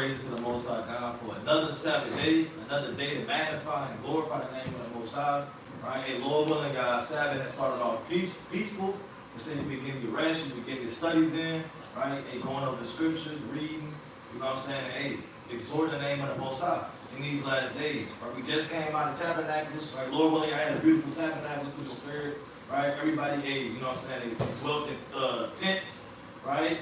praises to the Most High God for another Sabbath day, another day to magnify and glorify the name of the Most High. Right? And Lord willing, God, Sabbath has started off peaceful. We're saying you begin your rest, you begin your studies in, right? And going over the scriptures, reading, you know what I'm saying? Hey, exhort the name of the Most High in these last days. Right? We just came out of tabernacles, right? Lord willing, I had a beautiful tabernacle through the Spirit, right? Everybody ate, you know what I'm saying? They dwelt in tents, right?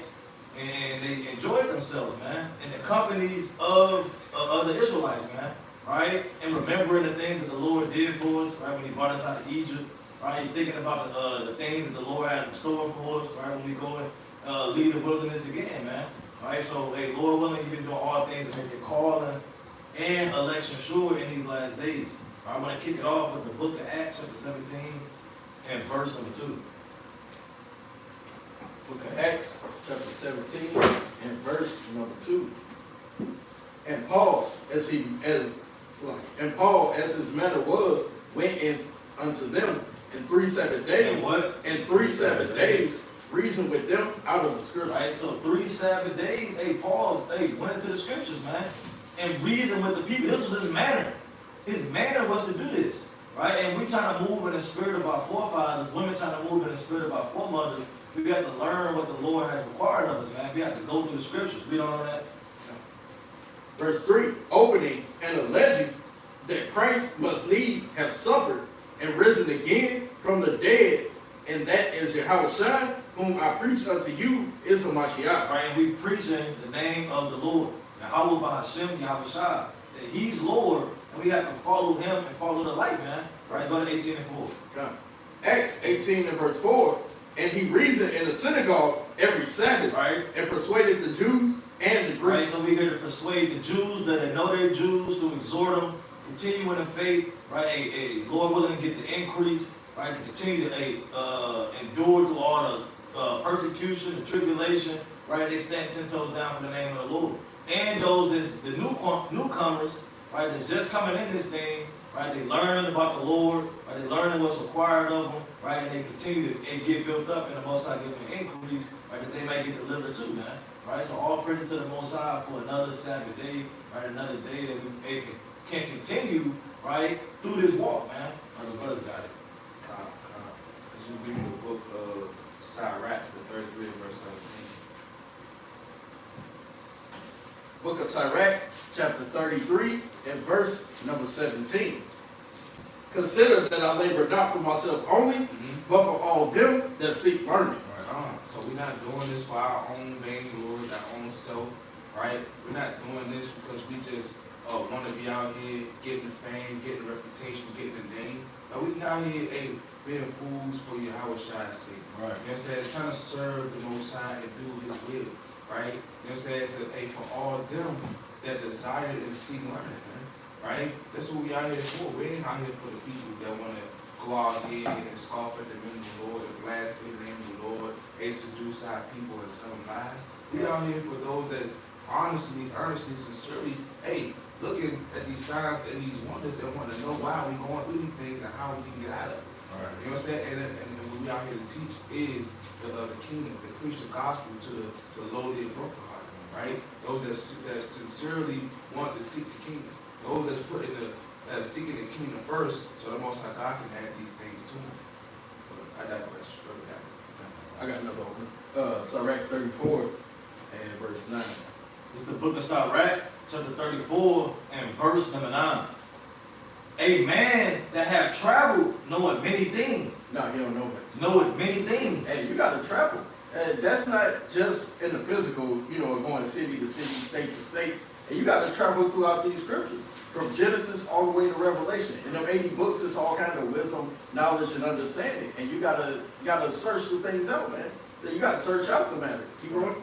And they enjoyed themselves, man, in the companies of the Israelites, man, right? And remembering the things that the Lord did for us, right? When He brought us out of Egypt, right? Thinking about the things that the Lord has in store for us, right? When we go and leave the wilderness again, man, right? So, hey, Lord willing, You've been doing all things to make your calling and election sure in these last days. Right? I want to kick it off with the book of Acts, chapter 17, and verse number 2. Book of Acts, chapter 17, and verse number 2. And Paul, as his manner was, went in unto them in 3 Sabbath days. And what? In 3 Sabbath days, reasoned with them out of the scriptures. Right, so 3 Sabbath days, hey, Paul, went into the scriptures, man, and reasoned with the people. This was his manner. His manner was to do this, right? And we trying to move in the spirit of our forefathers, women trying to move in the spirit of our foremothers. We got to learn what the Lord has required of us, man. We have to go through the scriptures. We don't know that. Verse 3, opening and alleging that Christ must needs have suffered and risen again from the dead, and that is Yahushua, whom I preach unto you, is the Mashiach. Right, and we preaching the name of the Lord, Yahweh Bahashem, Yahushua, that He's Lord, and we have to follow Him and follow the light, man. Right, go to 18 and 4. Come. Acts 18 and verse 4, and he reasoned in the synagogue every Sabbath, right, and persuaded the Jews and the Greeks. Right, so we're going to persuade the Jews that know they're Jews, to exhort them, continue in the faith, right? Lord willing to get the increase, right? To continue to endure through all the persecution, the tribulation, right? They stand 10 toes down for the name of the Lord. And those that's the newcomers, right? That's just coming in this thing, right? They learning about the Lord, right? They learning what's required of them, right? And they continue to get built up, and the Most High give them an increase, right? That they might get delivered too, man. Right, so all praise to the Most High for another Sabbath day, right? Another day that we can continue, right, through this walk, man. Right, the brothers got it. As you read the book of Sirach, the 33 verse 17. Book of Sirach, chapter 33, and verse number 17. Consider that I labor not for myself only, but for all them that seek learning. So we're not doing this for our own vain glory, our own self, right? We're not doing this because we just want to be out here getting the fame, getting the reputation, getting the name. No, we out here being fools for Yahushua's sake. Right. You know what I'm saying? Trying to serve the Most High and do His will, right? You know what I'm saying? For all them that desire and seek learning, man, right? That's what we out here for. We ain't out here for the people that want to go out here and scoff at the name of the Lord and blaspheme the name of the Lord and seduce our people and tell them lies. We out here for those that honestly, earnestly, sincerely, hey, looking at these signs and these wonders that want to know why we going through these things and how we can get out of it. Right. You know what I'm saying? And what we out here to teach is the kingdom, to preach the gospel to the lowly and brokenhearted, right? Those that sincerely want to seek the kingdom. Those that's putting that's seeking the kingdom first, so the Most High God can add these things to them. But I digress. I got another one. Sirach 34 and verse 9. It's the book of Sirach, chapter 34, and verse number 9. A man that have traveled knoweth many things. No, you don't know that. Knoweth many things. Hey, you got to travel. That's not just in the physical, going city to city, state to state. And you got to travel throughout these scriptures, from Genesis all the way to Revelation. In them 80 books, it's all kind of wisdom, knowledge, and understanding. And you gotta search the things out, man. So you gotta search out the matter. Keep going.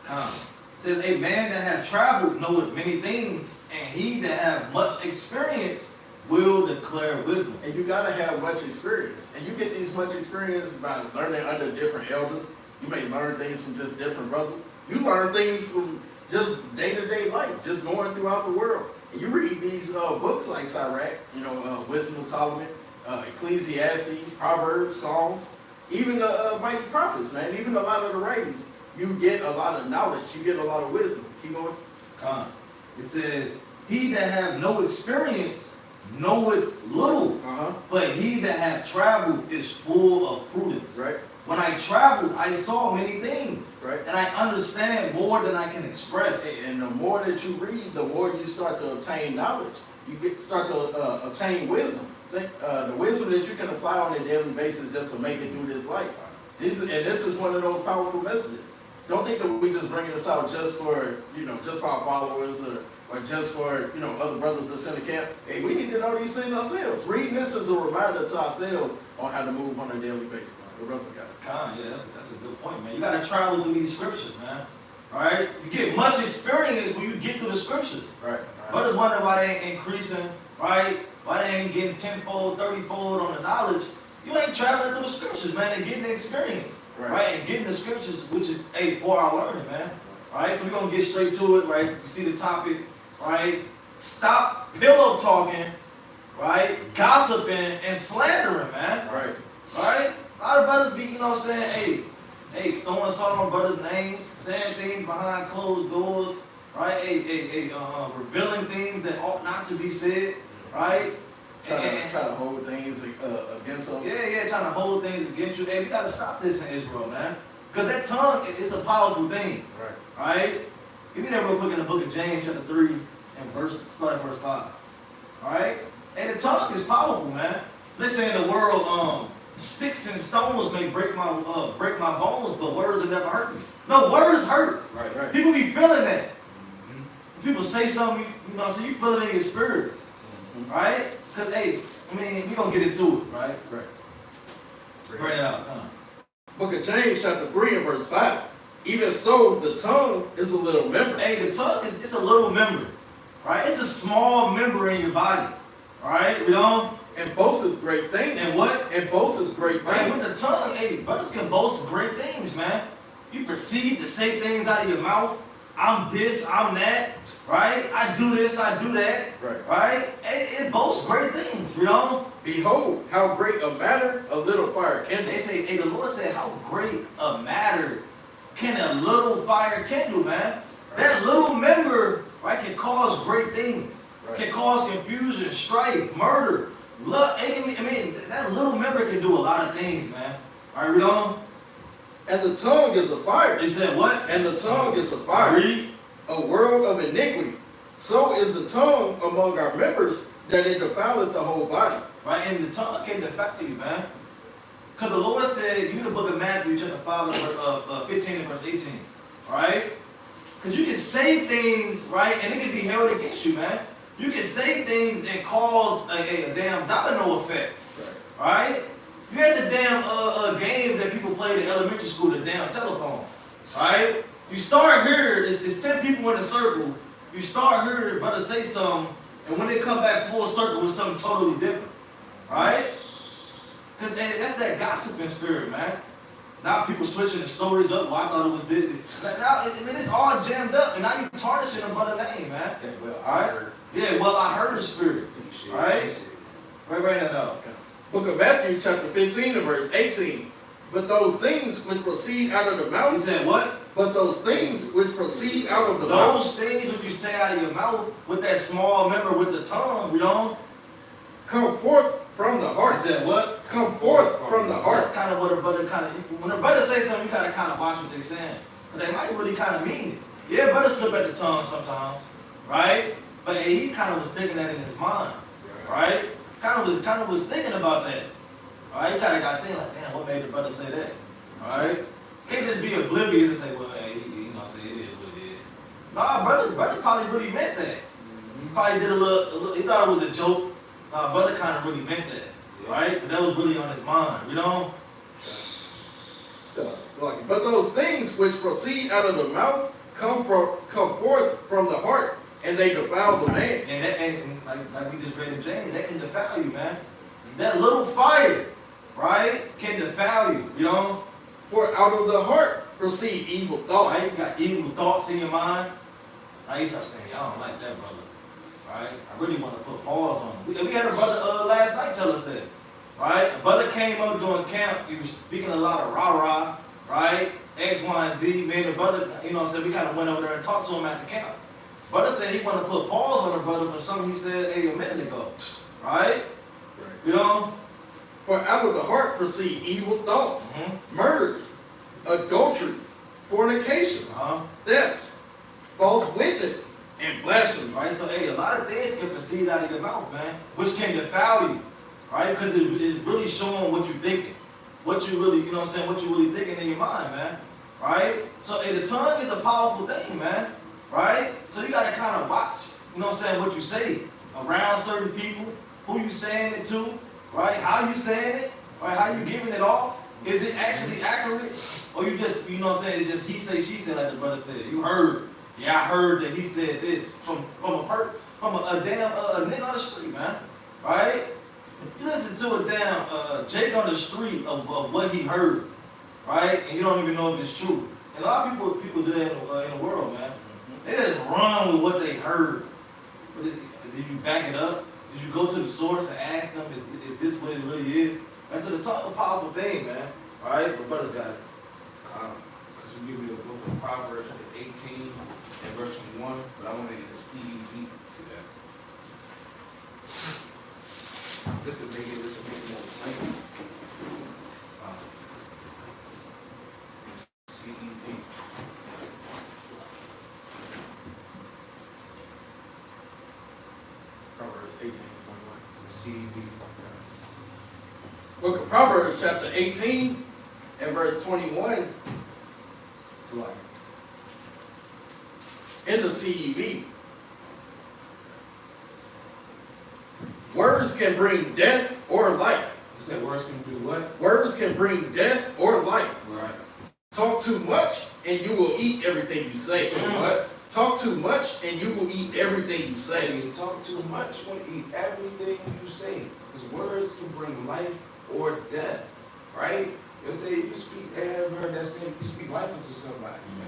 It says, a man that have traveled knoweth many things, and he that have much experience will declare wisdom. And you gotta have much experience. And you get these much experience by learning under different elders. You may learn things from just different brothers. You learn things from just day-to-day life, just going throughout the world. And you read these books like Sirach, Wisdom of Solomon, Ecclesiastes, Proverbs, Psalms, even the mighty prophets, man, even a lot of the writings. You get a lot of knowledge. You get a lot of wisdom. Keep going. Come. It says, he that have no experience knoweth little, but he that have traveled is full of prudence. Right. When I traveled, I saw many things, Right. and I understand more than I can express. And the more that you read, the more you start to obtain knowledge. You start to obtain wisdom. The wisdom that you can apply on a daily basis just to make it through this life. This is one of those powerful messages. Don't think that we just bringing this out just for, just for our followers or just for, other brothers that's in the camp. Hey, we need to know these things ourselves. Reading this is a reminder to ourselves on how to move on a daily basis. The brother got it. Yeah, that's a good point, man. You gotta travel through these scriptures, man. All right? You get much experience when you get through the scriptures. Right. Brothers wonder why they ain't increasing, right? Why they ain't getting 10-fold, 30-fold on the knowledge. You ain't traveling through the scriptures, man, and getting the experience. Right? And getting the scriptures, which is, for our learning, man. All right? So we're going to get straight to it, right? You see the topic, right? Stop pillow talking, right? Gossiping and slandering, man. Right. All right? A lot of brothers be, saying, hey, throwing salt on brothers' names, saying things behind closed doors, right? Revealing things that ought not to be said, right? Try to hold things against them. Yeah, trying to hold things against you. Hey, we gotta stop this in Israel, man. Because that tongue is a powerful thing. Right? Give me that real quick in the book of James, chapter 3, and start at verse 5. Alright? And the tongue is powerful, man. Listen, in the world, sticks and stones may break my bones, but words will never hurt me. No, words hurt. Right. People be feeling that. People say something, so you feel it in your spirit. Right? Because, we're going to get into it, right? Bring it out. Come on. Book of James, chapter 3, and verse 5. Even so, the tongue is a little member. Hey, the tongue is a little member, right? It's a small member in your body, right? And boasteth great things. And what? And boasteth great things. Right, with the tongue, brothers can boast great things, man. You proceed to say things out of your mouth. I'm this, I'm that, right? I do this, I do that, right? It boasts great things, Behold, how great a matter a little fire kindles. They say, the Lord said, how great a matter can a little fire kindle, man? That little member, right, can cause great things. Can cause confusion, strife, murder. That little member can do a lot of things, man. All right, And the tongue is a fire. It said what? And the tongue is a fire. Read. A world of iniquity. So is the tongue among our members, that it defileth the whole body. Right, and the tongue can defile you, man. Because the Lord said, give me the book of Matthew, chapter 5, 15 and verse 18. Right? Because you can say things, right, and it can be held against you, man. You can say things and cause a damn domino effect. Right? You had the damn game that people played in elementary school, the damn telephone. Right? You start here, it's 10 people in a circle. You start here, brother say something, and when they come back full circle, it's something totally different. Right? Because that's that gossiping spirit, man. Now people switching the stories up. Well, I thought it was this. Now, it's all jammed up, and now you tarnishing a brother's name, man. Okay, well, I heard. Yeah, well, I heard the spirit. Right? Right now. Book of Matthew, chapter 15, and verse 18. But those things which proceed out of the mouth. He said what? But those things which proceed out of the mouth. Those things which you say out of your mouth with that small member with the tongue, come forth from the heart. He said what? Come forth from the heart. That's kind of what a brother when a brother say something, you gotta kind of watch what they saying. Because they might really kind of mean it. Yeah, brother slip at the tongue sometimes, right? But he kind of was thinking that in his mind, right? Kind of was thinking about that. Right? He kind of got thinking like, damn, what made the brother say that? Right? Can't just be oblivious and say, well, hey, say it is what it is. Nah, brother probably really meant that. He probably did a little, he thought it was a joke. Nah, brother kind of really meant that. Right? But that was really on his mind, But those things which proceed out of the mouth come forth from the heart, and they defile the man. And like we just read in James, that can defile you, man. That little fire, right, can defile you, For out of the heart proceed evil thoughts. Right? You got evil thoughts in your mind. Now you start saying, I don't like that brother. Right? I really want to put pause on him. We had a brother last night tell us that. Right? A brother came up during camp. He was speaking a lot of rah-rah, right? X, Y, and Z. Me and the brother, we kind of went over there and talked to him at the camp. Brother said he want to put pause on the brother for something he said a minute ago. Right? Right. You know? For out of the heart proceed evil thoughts, murders, adulteries, fornications, thefts, false witness, and blasphemy. Right? So, hey, a lot of things can proceed out of your mouth, man, which can defile you. Right? Because it's really showing what you're thinking. What you really, you know what I'm saying, what you really thinking in your mind, man. Right? So, hey, the tongue is a powerful thing, man. Right? So you got to kind of watch, you know what I'm saying, what you say around certain people, who you saying it to, right? How you saying it, right? How you giving it off? Is it actually accurate? Or you just, you know what I'm saying, it's just he say, she said, like the brother said. You heard. Yeah, I heard that he said this from a damn nigga on the street, man. Right? You listen to a damn Jake on the street of what he heard, right? And you don't even know if it's true. And a lot of people do that in the world, man. They just run with what they heard. But did you back it up? Did you go to the source and ask them, is this what it really is? Right, so the tongue is a powerful thing, man. All right, but brothers got it. Because you give me the book of Proverbs 18 and verse 21, but I want to get the CEV. Just to make it more plain. CEV. Proverbs 18, 21. CEV. Book of Proverbs, chapter 18 and verse 21. So like, In the CEV. Words can bring death or life. You said words can do what? Words can bring death or life. Right. Talk too much and you will eat everything you say. You said what? Talk too much and you will eat everything you Say say. you talk too much, you're going to eat everything you say. Because words can bring life or death. Right? You say you can speak, I have heard that saying, you can speak life into somebody, man.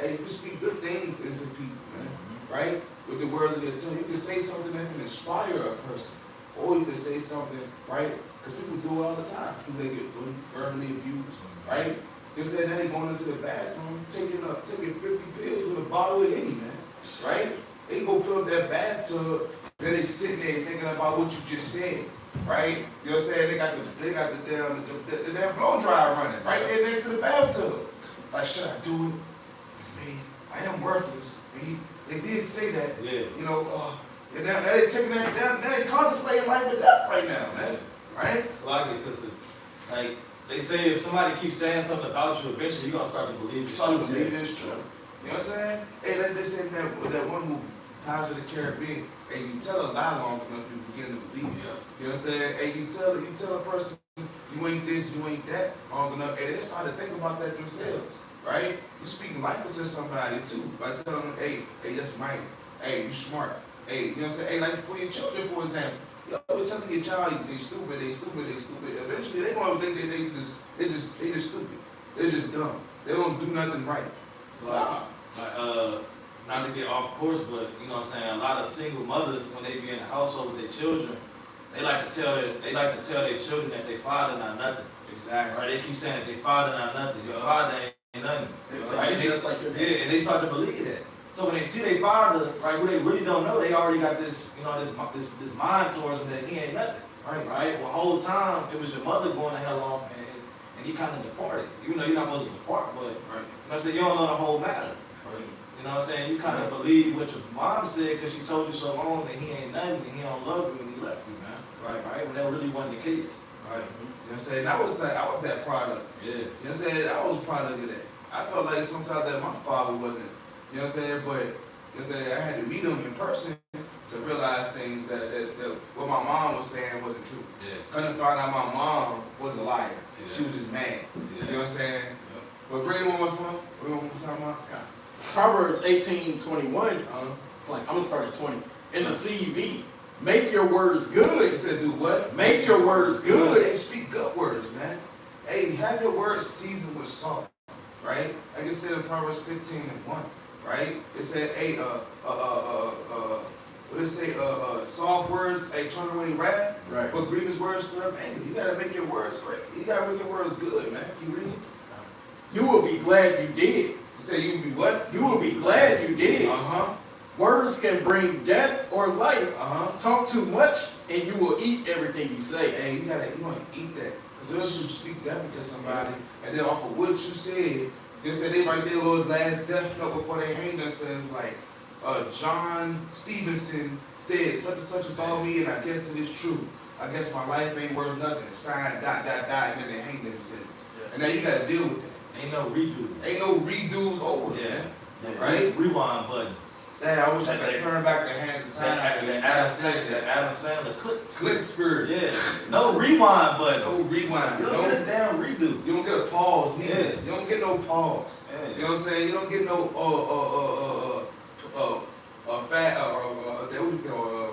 Hey, you can speak good things into people, man. Right? With the words of your tongue. You can say something that can inspire a person. Or you can say something, right? Because people do it all the time. People, they get verbally abused, right? They say that they going into the bathroom, taking 50 pills with a bottle of Henny, man. Right? They go fill up that bathtub, then they sitting there thinking about what you just said. Right? You know what I'm saying? They got the damn blow dryer running right there next to the bathtub. Like, should I do it? Man, I am worthless. They did say that. yeah. You know, and now they taking that down. Now they contemplating life and death right now, man. Right? It's like it because, like, they say if somebody keeps saying something about you, eventually you're going to start to believe it. Some believe it's true. You know what I'm saying? Hey, they said that one movie, Pirates of the Caribbean. Hey, you tell a lie long enough, you begin to believe it. Yeah. You know what I'm saying? Hey, you tell a person you ain't this, you ain't that long enough, and they start to think about that themselves. Right? You speaking life into somebody too by telling them, hey, that's mighty. Hey, you smart. Hey, you know what I'm saying? Hey, like for your children, for example. You know, telling your child they stupid. Eventually, they gonna think that they just stupid. They're just dumb. They don't do nothing right. So not to get off course, but you know what I'm saying, a lot of single mothers, when they be in the household with their children, they like to tell their children that their father not nothing. Exactly. Right? They keep saying that their father not nothing. Your father ain't nothing. Right? Just like your dad. Yeah, and they start to believe that. So when they see their father, right, who they really don't know, they already got this, you know, this mind towards him that he ain't nothing. Right. Right? Well, the whole time it was your mother going the hell off, and you kind of departed. Even though you're not supposed to depart, but Right. you know what I'm saying, you don't know the whole matter. Right. You know what I'm saying? You kind of believe what your mom said because she told you so long that he ain't nothing and he don't love you and he left you, man. Right? When that really wasn't the case. Right. You know what I'm saying? I was that product. Yeah. You know what I'm saying? I was a product of that. I felt like sometimes that my father wasn't, you know what I'm saying? But, you know what I'm saying, I had to meet him in person to realize things that what my mom was saying wasn't true. Yeah. Couldn't find out my mom was a liar. See that? She was just mad. See You that? know what I'm saying? Yep. But bring it one more time. Bring it one more time, Mark. Proverbs 18:21. It's like, I'm going to start at 20. In the CEV, make your words good. He said, do what? Make your words Good. good. They speak good words, man. Hey, have your words seasoned with salt, right? Like it said in Proverbs 15:1, right? It said, hey, what it say? Soft words, hey, turn away wrath, Right. but grievous words stir up anger. You gotta make your words great. You gotta make your words good, man. Keep reading. You will be glad you did. You say you be what? You will be glad you did. Uh-huh. Words can bring death or life. Uh-huh. Talk too much and you will eat everything you say. Hey, you want to eat that. Because if you speak death to somebody, and then off of what you said, they said they write their little last death note before they hang themselves, like, John Stevenson said such and such about me, and I guess it is true. I guess my life ain't worth nothing. Sign, dot, dot, dot, and then they hang themselves. Yeah. And now you got to deal with that. Ain't no redo. Ain't no redos over there. Yeah. Right? Rewind button. Damn, I wish I could turn back the hands of time. Adam Sandler click spirit. Yeah. No rewind button. No rewind. You don't get a damn redo. You don't get a pause neither. Yeah. You don't get no pause. Yeah. You know what I'm saying? You don't get no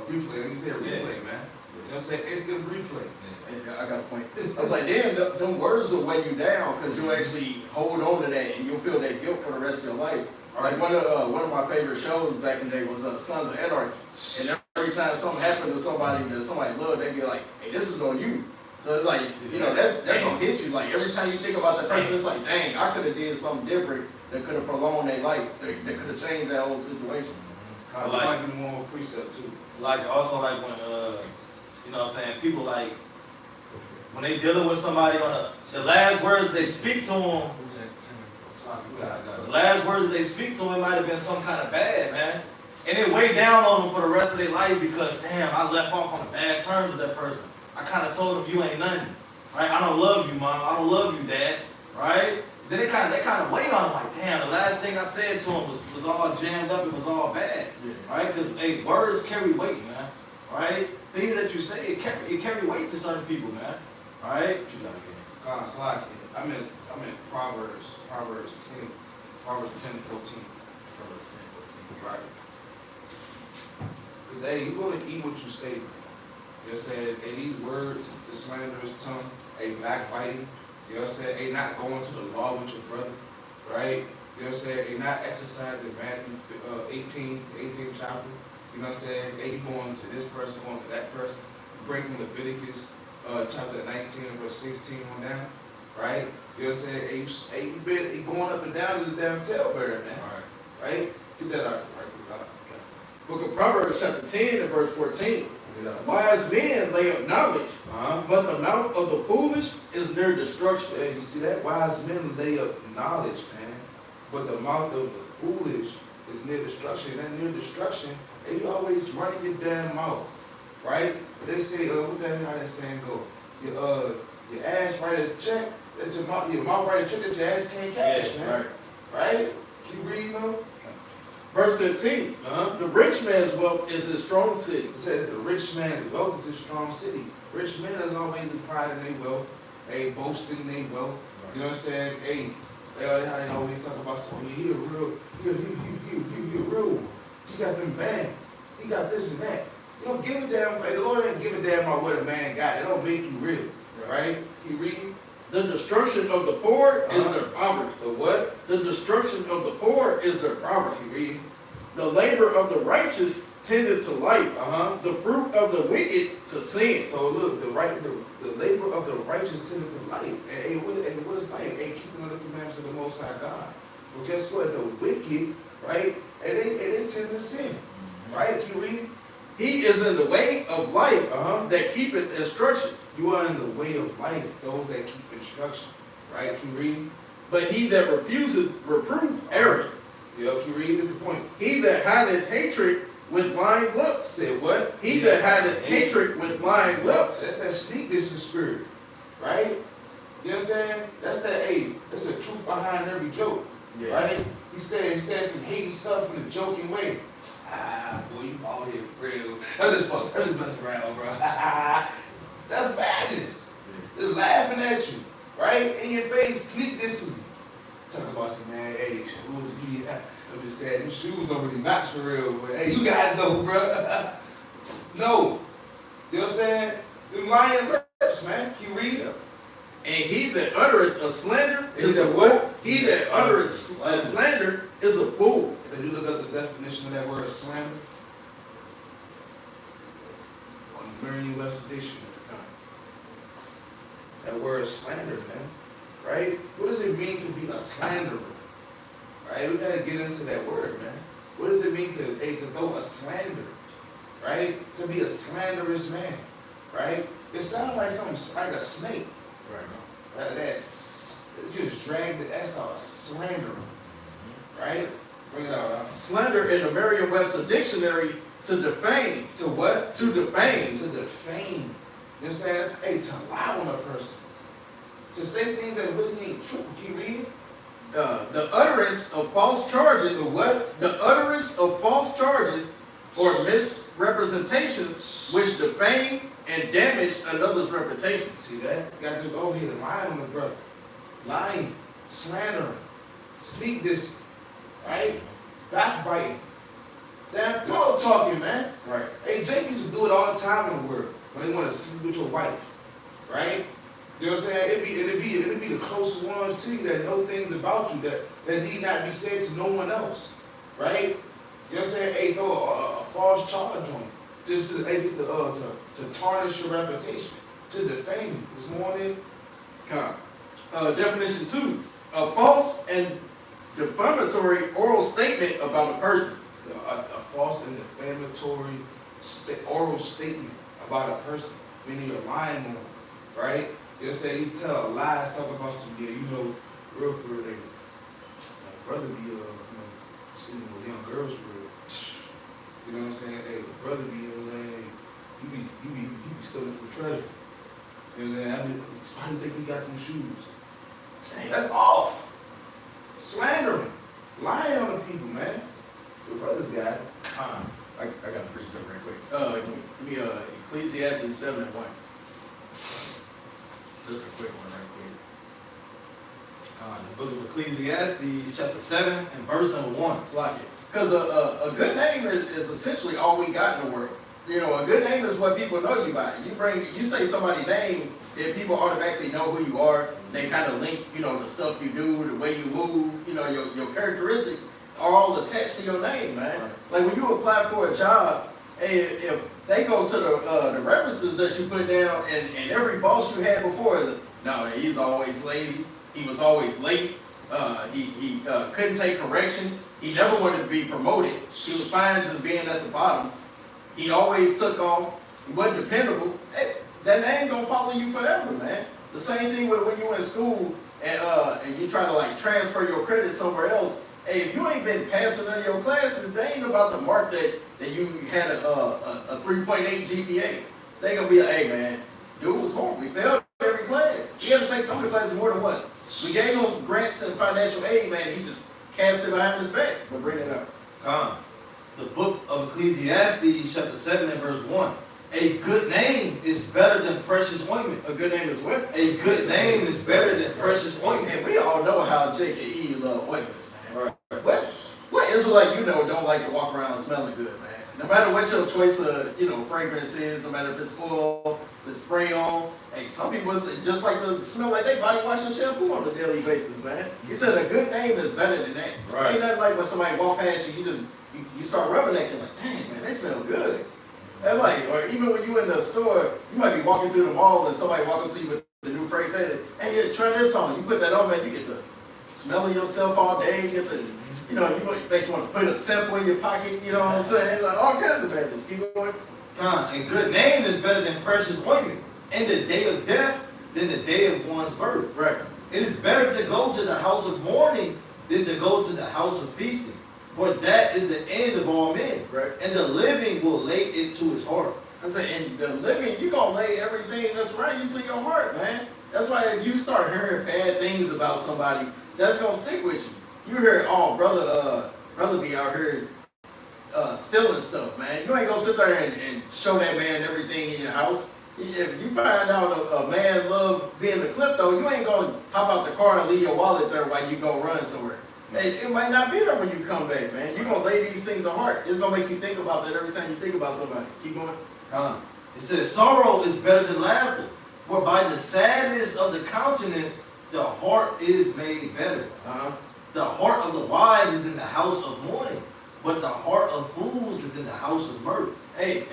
replay. You say replay, man. You know what I'm saying? Instant replay. Yeah, I got a point. I was like, damn, them words will weigh you down because you'll actually hold on to that and you'll feel that guilt for the rest of your life. Like one of my favorite shows back in the day was Sons of Anarchy. And every time something happened to somebody that somebody loved, they'd be like, hey, this is on you. So it's like, you know, that's gonna hit you. Like every time you think about that person, it's like, dang, I could have did something different that could have prolonged their life, that could have changed that whole situation. I like you more precept too. It's like also like when you know what I'm saying, people like when they dealing with somebody on the last words they speak to them. The last words they speak to him might have been some kind of bad, man. And it weighed down on them for the rest of their life because, damn, I left off on bad terms with that person. I kind of told them, you ain't nothing, right? I don't love you, mom. I don't love you, dad, right? Then they kind of weighed on them like, damn, the last thing I said to him was all jammed up. It was all bad, right? Because, hey, words carry weight, man, right? Things that you say, it carry weight to certain people, man, right? What you got to get? God, slide it. I'm in Proverbs 10, Proverbs 10, 14. Proverbs 10, 14. Right. Today, you're going to eat what you say. You know what I'm saying? Hey, these words, the slanderous tongue, a backbiting. You know what I'm saying? Hey, not going to the law with your brother. Right? You know what I'm saying? Hey, not exercising Matthew 18 chapter. You know what I'm saying? Hey, you going to this person, going to that person. Breaking Leviticus chapter 19, verse 16 on down. Right? You know what I'm saying? Hey, you been going up and down to the damn tailbearer, man. All right. Right? Get that out. Right. Book of Proverbs chapter 10 and verse 14. Wise men lay up knowledge, but the mouth of the foolish is near destruction. Yeah, you see that? Wise men lay up knowledge, man. But the mouth of the foolish is near destruction. That near destruction, and you always running your damn mouth. Right? They say, what the hell how that saying go? Your ass write a check that your mouth write a check that your ass can't cash, man. Right? Keep reading though. Verse 15. The rich man's wealth is his strong city. It said the rich man's wealth is his strong city. Rich men is always in pride in their wealth. Hey, boasting in their wealth. You know what I'm saying? Hey, how they always talk about something. He real. He got them bands. He got this and that. You don't give a damn. Hey, the Lord ain't give a damn about what a man got. It don't make you real. Right? Keep reading. The destruction of the poor is their poverty. The what? The destruction of the poor is their poverty. Keep reading. The labor of the righteous tended to life. The fruit of the wicked to sin. So look, the labor of the righteous tended to life. And what is life? Keeping the commandments of the Most High God. But guess what? The wicked, right? And they tend to sin. Right? Keep reading. He is in the way of life that keepeth instruction. You are in the way of life, those that keep instruction. Right? Keep reading. But he that refuseth reproof erreth. Keep reading. This is the point. He that hideth hatred with lying lips. Say what? He that hideth hatred with lying lips. That's that sneakness in spirit. Right? You know what I'm saying? That's that's the truth behind every joke. Yeah. Right? He said some hating stuff in a joking way. Boy, you all here for real. I'm just messing around, bro. That's madness. Just laughing at you, right? In your face, sneak this to me. Talk about some man, hey, who was it me? I'm just saying, them shoes don't really match for real, but hey, you got it though, bro. No. You know what I'm saying? Them lying lips, man. Keep reading. And he that uttereth a slander is a what? He that uttereth a slander is a fool. If you look up the definition of that word slander, on the Merriam-Webster dictionary, that word slander, man. Right? What does it mean to be a slanderer? Right? We gotta get into that word, man. What does it mean to throw a slander, right? To be a slanderous man, right? It sounds like something like a snake. Right. That's you just dragged it. That's all slandering, right? Bring it out. Slander in the Merriam-Webster dictionary, to defame. To what? To defame. To defame. You know what I'm saying? Hey, to lie on a person. To say things that really ain't true. Keep reading. The utterance of false charges. The what? The utterance of false charges or misrepresentations which defame and damage another's reputation. See that? You gotta go over here, lying on the brother. Lying, slandering, speak this, right? Backbiting. That pillow talking, man. Right. Hey, Jake used to do it all the time in the world when they want to sleep with your wife, right? You know what I'm saying? It'd be the closest ones to you that know things about you that need not be said to no one else, right? You know what I'm saying? Hey, throw a false charge on you, just to tarnish your reputation, to defame you. This morning, Definition 2, a false and defamatory oral statement about a person. a false and defamatory oral statement about a person, meaning you're lying on them, right? You'll say you tell a lie, talk about some, yeah, you know, real for real, like brother be, sleeping with young girls for real. You know what I'm saying? Hey, brother be, you know what I'm saying? You be stealing from treasure. You know what I'm saying? I mean, why do you think we got them shoes? That's off. Slandering, lying on the people, man. Your brother's got it. I got to preach something real quick. Give me Ecclesiastes 7:1. Just a quick one right quick. The book of Ecclesiastes, chapter 7, and verse number 1. It's like it. Because a good name is essentially all we got in the world. You know, a good name is what people know you by. You say somebody's name, then people automatically know who you are. They kind of link, you know, the stuff you do, the way you move, you know, your characteristics are all attached to your name, man. Right. Like when you apply for a job, hey, if they go to the references that you put down, and every boss you had before is, no, he's always lazy. He was always late. He couldn't take correction. He never wanted to be promoted. He was fine just being at the bottom. He always took off. He wasn't dependable. Hey, that name gonna follow you forever, man. The same thing with when you in school and you try to like transfer your credit somewhere else. Hey, if you ain't been passing none of your classes, they ain't about the mark that you had a 3.8 GPA. They gonna be like, hey man, dude was horrible. We failed every class. He had to take some of the classes more than once. We gave him grants and financial aid, man. He just cast it behind his back. But bring it up. The book of Ecclesiastes, chapter 7, and verse 1. A good name is better than precious ointment. A good name is what? A good name is better than precious ointment. And we all know how Jake and Eve love ointments, man. Right. What Israelite you know don't like to walk around smelling good, man? No matter what your choice of, fragrance is, no matter if it's oil, if it's spray on. Hey, some people just like to smell like they body wash and shampoo on a daily basis, man. He said a good name is better than that. Right. Ain't nothing like when somebody walk past you, you start rubbing that, you're like, dang, man, they smell good. And like, or even when you in the store, you might be walking through the mall and somebody walk up to you with the new phrase, hey, yeah, try this on. You put that on, man, you get the smell of yourself all day. You get the, you make you want to put a sample in your pocket. You know what I'm saying? Like all kinds of benefits. Keep going. A good name is better than precious ointment in the day of death than the day of one's birth. Right. It is better to go to the house of mourning than to go to the house of feasting. For that is the end of all men. Right. And the living will lay it to his heart. I say, in the living, you're going to lay everything that's right into your heart, man. That's why if you start hearing bad things about somebody, that's going to stick with you. You hear, oh, brother be out here stealing stuff, man. You ain't going to sit there and show that man everything in your house. If you find out a man love being the klepto, you ain't going to hop out the car and leave your wallet there while you go run somewhere. It might not be there when you come back, man. You're going to lay these things to heart. It's going to make you think about that every time you think about somebody. Keep going. It says, sorrow is better than laughter, for by the sadness of the countenance, the heart is made better. The heart of the wise is in the house of mourning, but the heart of fools is in the house of mirth. Hey,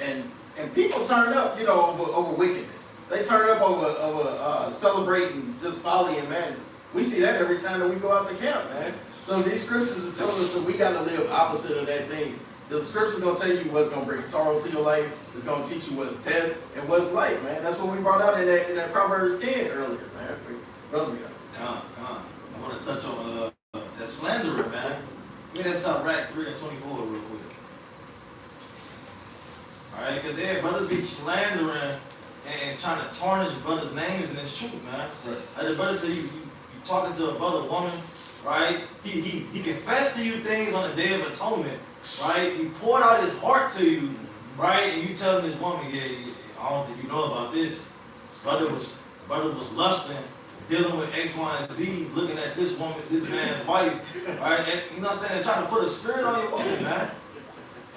and people turn up, over wickedness. They turn up over celebrating just folly and madness. We see that every time that we go out to camp, man. So these scriptures are telling us that we got to live opposite of that thing. The scripture's going to tell you what's going to bring sorrow to your life. It's going to teach you what's death and what's life, man. That's what we brought out in that Proverbs 10 earlier, man. Brothers got it. I want to touch on that slandering, man. Give me that Shabbat 3 and 24 real quick. Alright, because there, brothers be slandering and trying to tarnish brothers' names, and it's truth, man. Right. Like the brother said, you talking to a brother, woman, right? He confessed to you things on the Day of Atonement, right? He poured out his heart to you, right? And you telling this woman, yeah, I don't think you know about this. Brother was lusting, dealing with X, Y, and Z, looking at this woman, this man's wife, right? And, you know what I'm saying? They're trying to put a spirit on your woman, man.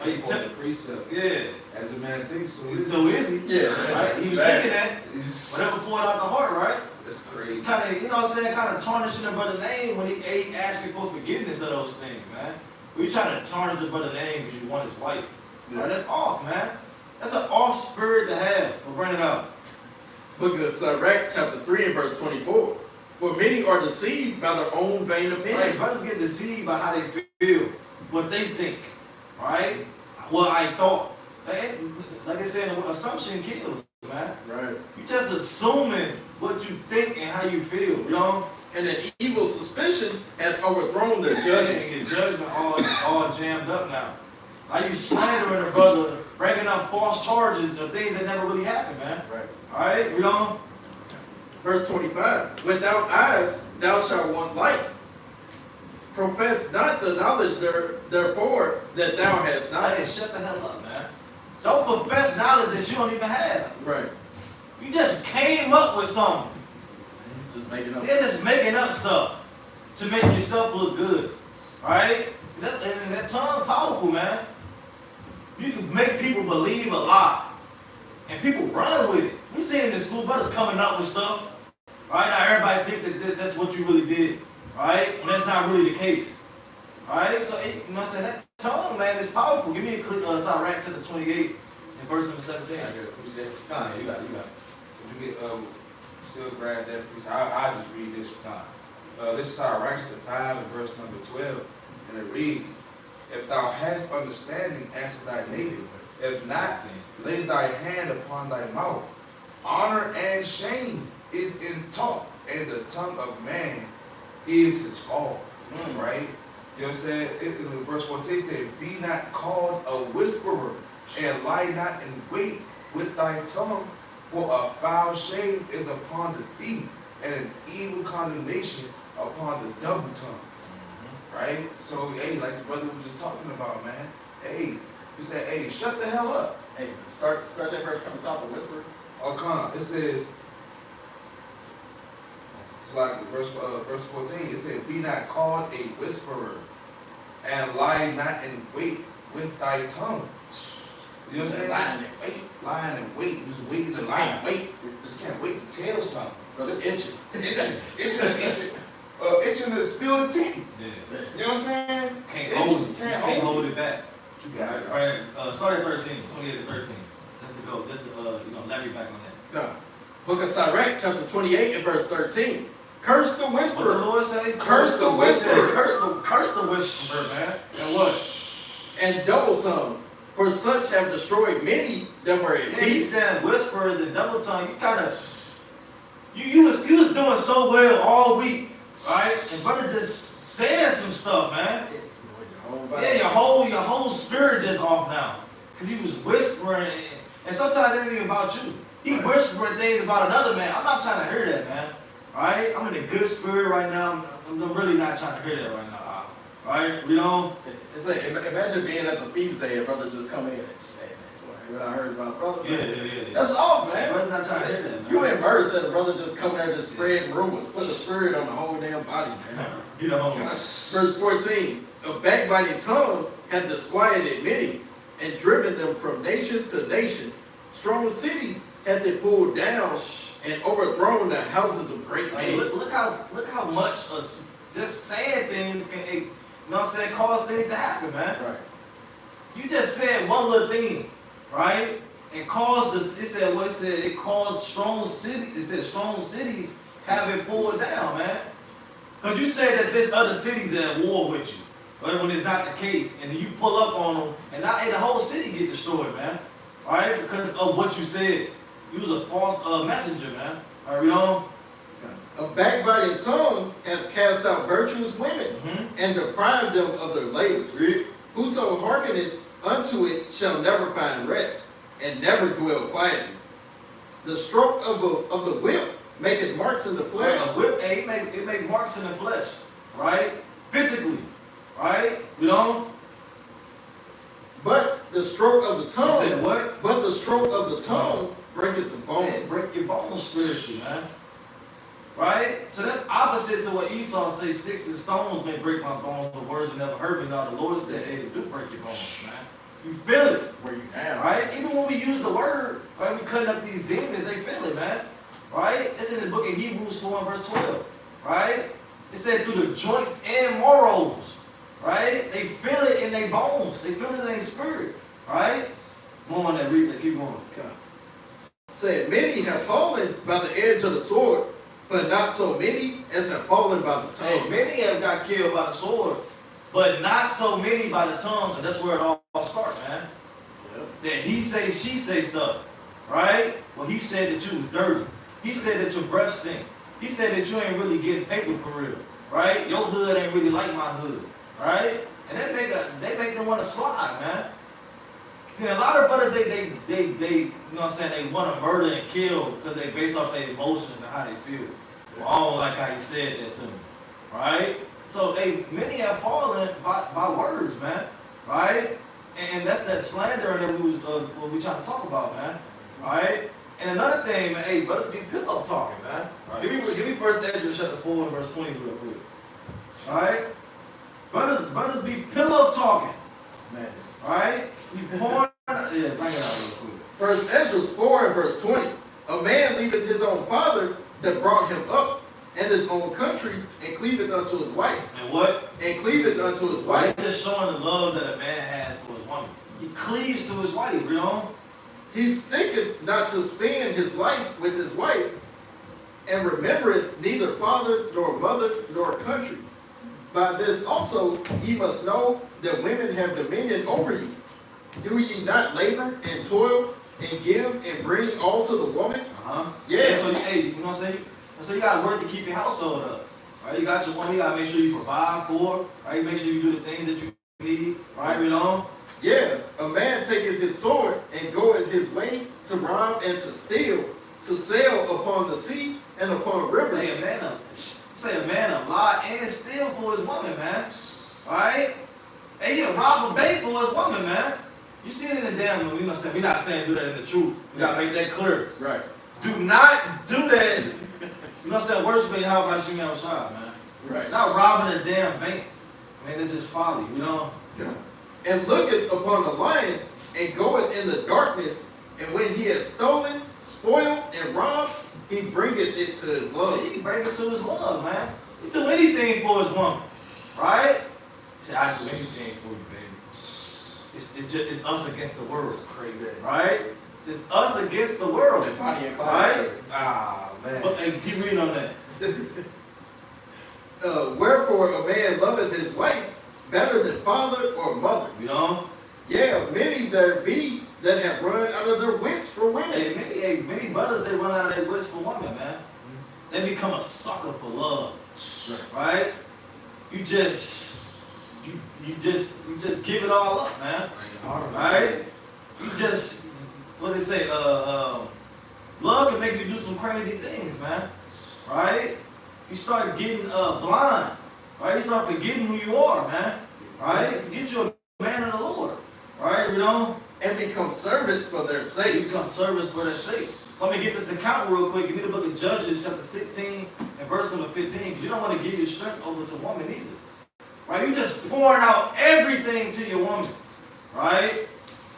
Like, The precept. yeah. As a man thinks, so It's so easy. Yeah. Right? He was thinking that. Whatever poured out the heart, right? That's crazy. Kind of, you know what I'm saying, kind of tarnishing the brother's name when he ain't asking for forgiveness of those things, man. We trying to tarnish the brother's name because you want his wife. Yeah. Right? That's off, man. That's an off spirit to have. We'll bring it out. Book of Sirach, chapter 3 and verse 24. For many are deceived by their own vain opinion. Right? Brothers get deceived by how they feel, what they think, right? What I thought. Like I said, assumption kills, man. Right. You just assuming what you think and how you feel, you know? And an evil suspicion has overthrown their Judgment judgment. and your judgment all jammed up now. Now you slandering a brother, bringing up false charges of things that never really happened, man. Right. Alright, we don't. Verse 25. Without eyes thou shalt want light. Profess not the knowledge therefore that thou hast not. Hey, shut the hell up, man. Don't profess knowledge that you don't even have. Right. You just came up with something. Just making up. They're just making up stuff to make yourself look good. Right? And that tongue powerful, man. You can make people believe a lie. And people run with it. We see in the school brothers coming up with stuff. Right? Now everybody think that that's what you really did. Right? And that's not really the case. Alright? So, you know what I'm saying? That tongue, man, is powerful. Give me a click on Sirach chapter 28 and verse number 17. I get a precept. Nah, you got it. If you get, still grab that precept, I'll just read this. This is Sirach chapter 5 and verse number 12. And it reads, if thou hast understanding, answer thy neighbor. If not, lay thy hand upon thy mouth. Honor and shame is in talk, and the tongue of man is his fall. Right? You know what I'm saying? In verse 14 it said, be not called a whisperer, and lie not in wait with thy tongue, for a foul shame is upon the thief, and an evil condemnation upon the double tongue. Right? So, hey, like the brother was just talking about, man. Hey, he said, hey, shut the hell up. Hey, start that verse from the top of whisper. Oh, come on. It says, it's like verse 14, it said, be not called a whisperer, and lie not in wait with thy tongue. You know what I'm saying? Lying and wait. Lying and wait. Just waiting to Just lie. can't wait. Just can't wait to tell something. Brother's itching. Itching to spill the tea. Yeah. You know what I'm saying? Can't hold it. Can't hold it back. You got it. Alright, start at 13, 28 to 13. That's the go. That's the, elaborate back on that. No. Book of Sirach, chapter 28 and verse 13. Curse the What the whisperer. Lord say? Curse the whisperer. Curse the whisperer, man. And what? And double tongue. For such have destroyed many that were at Yeah, he peace. said whisperers and double tongue. You kind of, you was doing so well all week, right? And brother just said some stuff, man. Yeah, your whole spirit just off now, cause he was whispering, and sometimes it ain't even about you. He whispering things about another man. I'm not trying to hear that, man. Right? I'm in a good spirit right now. I'm really not trying to hear that right now. Right? We don't. It's like, imagine being at the feast day and brother just come in and say, man, what I heard about brother. Yeah. That's off, man. Brother's not trying to hear that, man. You in birth that a brother just come there just spreading rumors. Put a spirit on the whole damn body, man. You know. Verse 14. A backbiting tongue hath disquieted many, and driven them from nation to nation. Strong cities hath they pulled down, and overthrown the houses of great Like, men. look how much just saying things can, you know what I'm saying, cause things to happen, man. Right. You just said one little thing, right? And caused this. It said what it said. It caused strong cities. It said strong cities have been pulled down, man. Because you say that this other city's at war with you, but when it's not the case, and then you pull up on them, and now the whole city get destroyed, man. All right, because of what you said. You was a false messenger, man. All right, read on. A backbiting tongue hath cast out virtuous women, and deprived them of their labors. Read. Whoso hearkeneth unto it shall never find rest, and never dwell quietly. The stroke of the whip maketh marks in the flesh. Right, a whip, hey, it make marks in the flesh, right? Physically, right? You know? But the stroke of the tongue. You said what? But the stroke of the tongue breaketh the bones. Man, break your bones spiritually, man. Right? So that's opposite to what Esau says, sticks and stones may break my bones, the words will never hurt me. Now the Lord said, hey, they do break your bones, man. You feel it. Where you down. Right? Even when we use the word, right, we cutting up these demons, they feel it, man. Right? It's in the book of Hebrews 4 and verse 12. Right? It said through the joints and marrows. Right? They feel it in their bones. They feel it in their spirit. Right? More on that, read that, keep going. Okay. Said, many have fallen by the edge of the sword, but not so many as have fallen by the Hey, tongue. many have got killed by the sword, but not so many by the tongue. And that's where it all starts, man. Yep. That he say, she say stuff, right? Well, he said that you was dirty. He said that your breath stink. He said that you ain't really getting paper for real, right? Your hood ain't really like my hood, right? And they make them want to slide, man. A lot of brothers, they you know what I'm saying, they want to murder and kill because they based off their emotions and how they feel. Well, I don't like how you said that to me, right? So, many have fallen by words, man, right? And that's that slandering that we trying to talk about, man, right? And another thing, man, hey, brothers be pillow talking, man. Right. Give me 1 Ezra chapter 4 and verse 20 real quick, all right? Brothers be pillow talking, Man. all right? You pouring, yeah, bring it out real quick. First Ezra 4 and verse 20. A man leaveth his own father that brought him up, and his own country, and cleaveth unto his wife. And what? And cleaveth unto his Why wife. he just showing the love that a man has for his woman. He cleaves to his wife, you know? He sticketh not to spend his life with his wife, and remembereth neither father, nor mother, nor country. By this also ye must know that women have dominion over you. Do ye not labor and toil and give and bring all to the woman? Uh-huh. Yeah. So, hey, you know what I'm saying? So you got to work to keep your household up, right? You got your woman, you got to make sure you provide for her, right? Make sure you do the things that you need, right? You know? Yeah, a man taketh his sword and goeth his way to rob and to steal, to sail upon the sea and upon rivers. Hey, a man a lie and steal for his woman, man. Right? Hey, he'll rob a bank for his woman, man. You see it in the damn, you know what I'm saying? We're not saying do that in the truth. We got to make that clear. Right. Do not do that. You know what I'm saying? Worshiping how about you outside, man. Right. Not robbing a damn bank. I mean, it's just folly, you know? And looketh upon the lion and goeth in the darkness, and when he has stolen, spoiled, and robbed, he bringeth it to his love. He bring it to his love, man. He do anything for his woman, right? He said, I do anything for you, baby. It's us against the world, It's crazy. right? It's us against the world, And Bonnie and right? Clyde. Ah, man. But hey, keep reading on that. Wherefore a man loveth his wife better than father or mother. You know? Yeah, many there be that have run out of their wits for women. Many brothers, they run out of their wits for women, man. They become a sucker for love, right? You just give it all up, man. Right? You just, what they say, love can make you do some crazy things, man. Right? You start getting blind. Right? You start forgetting who you are, man. Right? Forget you're a man of the Lord. Right? You know? And become servants for their You sake. become servants for their sake. So let me get this account real quick. Give me the book of Judges, chapter 16 and verse number 15. Because you don't want to give your strength over to woman either. Right? You're just pouring out everything to your woman. Right?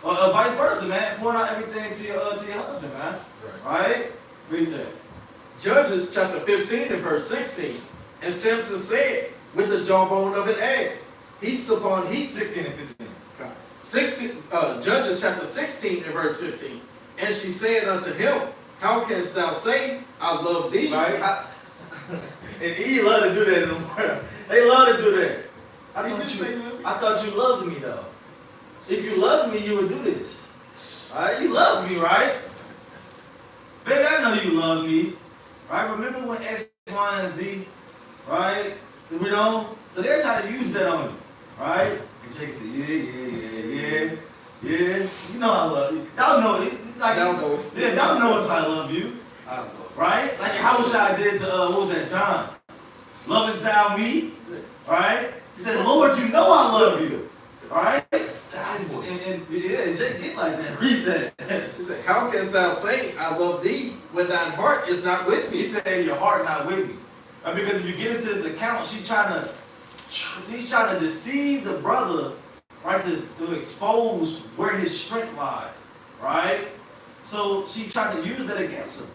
Or vice versa, man. Pouring out everything to your husband, man. Right? Read that. Judges chapter 15 and verse 16. And Samson said, with the jawbone of an ass, heaps upon heaps. 16 and 15. 16, Judges chapter 16 and verse 15. And she said unto him, how canst thou say, I love thee? Right? And Eve love to do that in the morning. They love to do that. I I thought you loved me though. If you loved me, you would do this. Alright? You love me, right? Baby, I know you love me. Right? Remember when X, Y, and Z, right? We don't. So they're trying to use that on you. Right? And Jake said, yeah. You know I love you. Y'all know it. Like, Y'all know it. Yeah, y'all know it's I love you. I don't know. Right? Like how I did to what was that, John? Lovest thou me? Right? He said, Lord, you know I love you. Alright? And Jake get like that. Read that. He said, how canst thou say, I love thee, when thine heart is not with He me? said, your heart not with me. Right? Because if you get into this account, he's trying to deceive the brother, right, to expose where his strength lies, right? So she's trying to use that against him.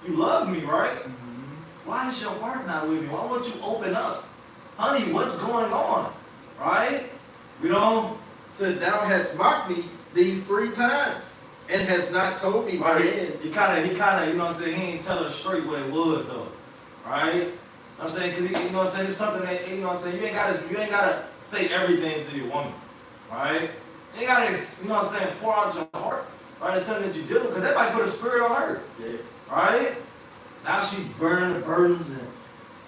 You love me, right? Mm-hmm. Why is your heart not with me? Why won't you open up? Honey, what's going on? Right? We don't. Said, thou hast mocked me these 3 times, and hast not told me my end. He kind of, you know what I'm saying, he ain't tell her straight what it was, though. Right? You know what I'm saying? Cause you know what I'm saying? It's something that, you know what I'm saying, you ain't gotta say everything to your woman. Right? You ain't gotta, you know what I'm saying, pour out your heart. Right? It's something that you do, because that might put a spirit on her. Yeah. Right? Now she burning the burdens and,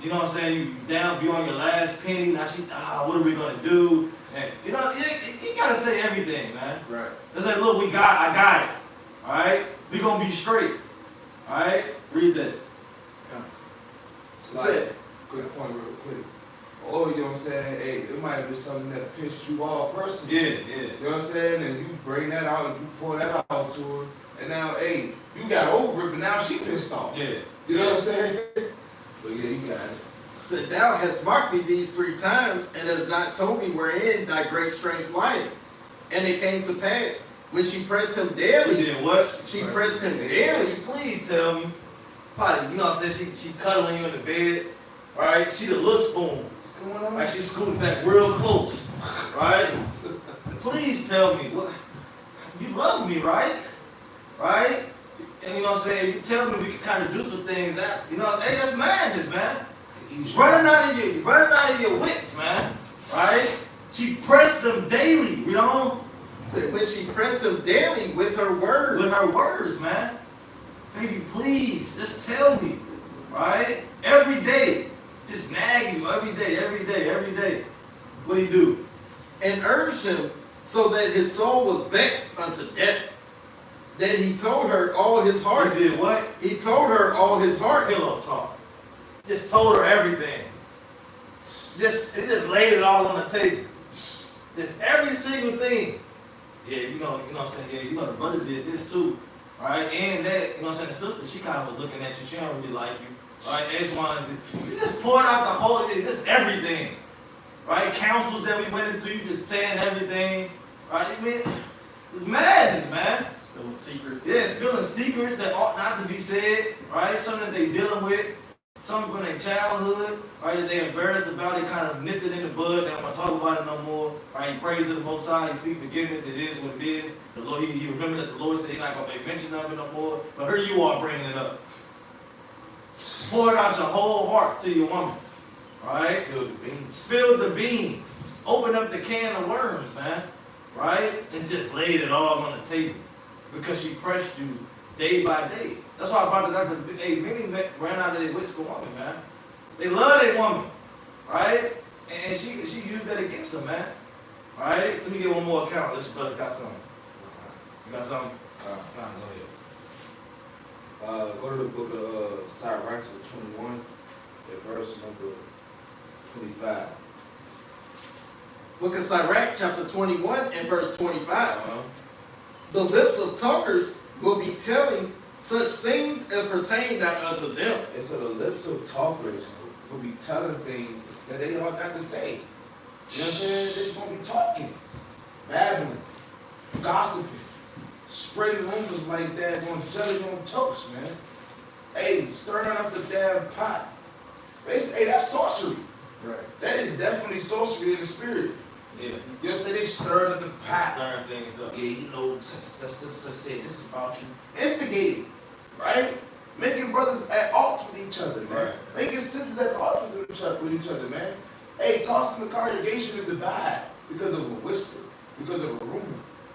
you know what I'm saying, you down, be on your last penny. Now she, what are we gonna do? And, you know, you gotta say everything, man. Right. It's like, look, I got it. All right? We gonna be straight. All right? Read that. Yeah. That's it. Quick point, real quick. Or, you know what I'm saying, hey, it might be something that pissed you off personally. Yeah. You know what I'm saying? And you bring that out and you pour that out to her. And now, hey, you got over it, but now she pissed off. Yeah. You know what I'm saying? But yeah, you got it. Said, thou hast mocked me these 3 times, and hast not told me wherein thy great strength lieth. And it came to pass, when she pressed him She daily, did what? she pressed him Can daily. you please tell me? Probably, you know what I'm saying? She cuddling you in the bed. Right? She the little spoon. What's going on? Right? She scooting back real close. Right? Please tell me. What? You love me, right? Right? And you know what I'm saying? You tell me we can kind of do some things that, you know, hey, that's madness, man. Running out of your wits, man. Right? She pressed them daily, you know? Said, when she pressed him daily with her words. With her words, man. Baby, please, just tell me. Right? Every day. Just nag you every day. What do you do? And urged him, so that his soul was vexed unto death. That he told her all his heart. He did what? He told her all his heart. Pillow talk. Just told her everything. It just laid it all on the table. Just every single thing. Yeah, you know what I'm saying? Yeah, you know the brother did this too. Right? And that, you know what I'm saying, the sister, she kind of was looking at you, she don't really like you. Right? X, Y, and Z. She just poured out the whole, just everything. Right? Councils that we went into, you just saying everything. Right? I mean, it's madness, man. Spilling secrets. Yeah, spilling secrets that ought not to be said, right? Something that they dealing with, something from their childhood, right? That they embarrassed about, they kind of nipped it in the bud, they don't want to talk about it no more, right? You praise to the Most High, you seek forgiveness, it is what it is. The Lord, you remember that the Lord said he's not going to make mention of it no more, but here you are bringing it up. Pour it out your whole heart to your woman, right? Spill the beans. Spill the beans. Open up the can of worms, man, right? And just laid it all on the table. Because she pressed you day by day. That's why I brought it up, because hey, many men ran out of their wits for women, man. They love their woman, right? And she used that against them, man. Right? Let me get one more account. This brother's got something. You got something? Go ahead. Go to the book of Sirach 21, at verse number 25. Book of Sirach, chapter 21 and verse 25. Uh-huh. The lips of talkers will be telling such things as pertain not unto them. And so the lips of talkers will be telling things that they ought not to say. You know what I'm saying? They're just going to be talking, babbling, gossiping, spreading rumors like that on jelly on toast, man. Hey, stirring up the damn pot. Basically, hey, that's sorcery. Right. That is definitely sorcery in the spirit. Yeah. You know what I'm saying? They stirred up the pot. Stirring things up. Yeah, you know, say this is about you. Instigating, right? Making brothers at odds with each other, man. Right. Making sisters at odds with each other, man. Hey, causing the congregation to divide because of a whisper, because of a rumor,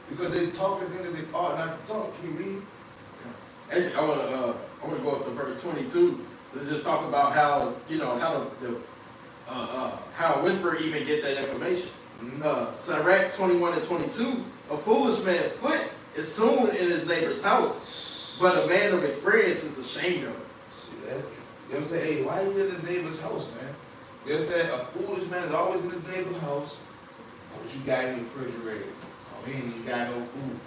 because they talking things that they ought not to talk. Can you read? Actually, I wanna go up to verse 22. Let's just talk about how how a whisperer even get that information. Sirach 21 and 22. A foolish man's foot is soon in his neighbor's house, but a man of experience is ashamed of it. See that? You know what I'm saying? Hey, why are you in his neighbor's house, man? You know what I'm saying? A foolish man is always in his neighbor's house. What you got in your refrigerator? Oh, he ain't even got no food.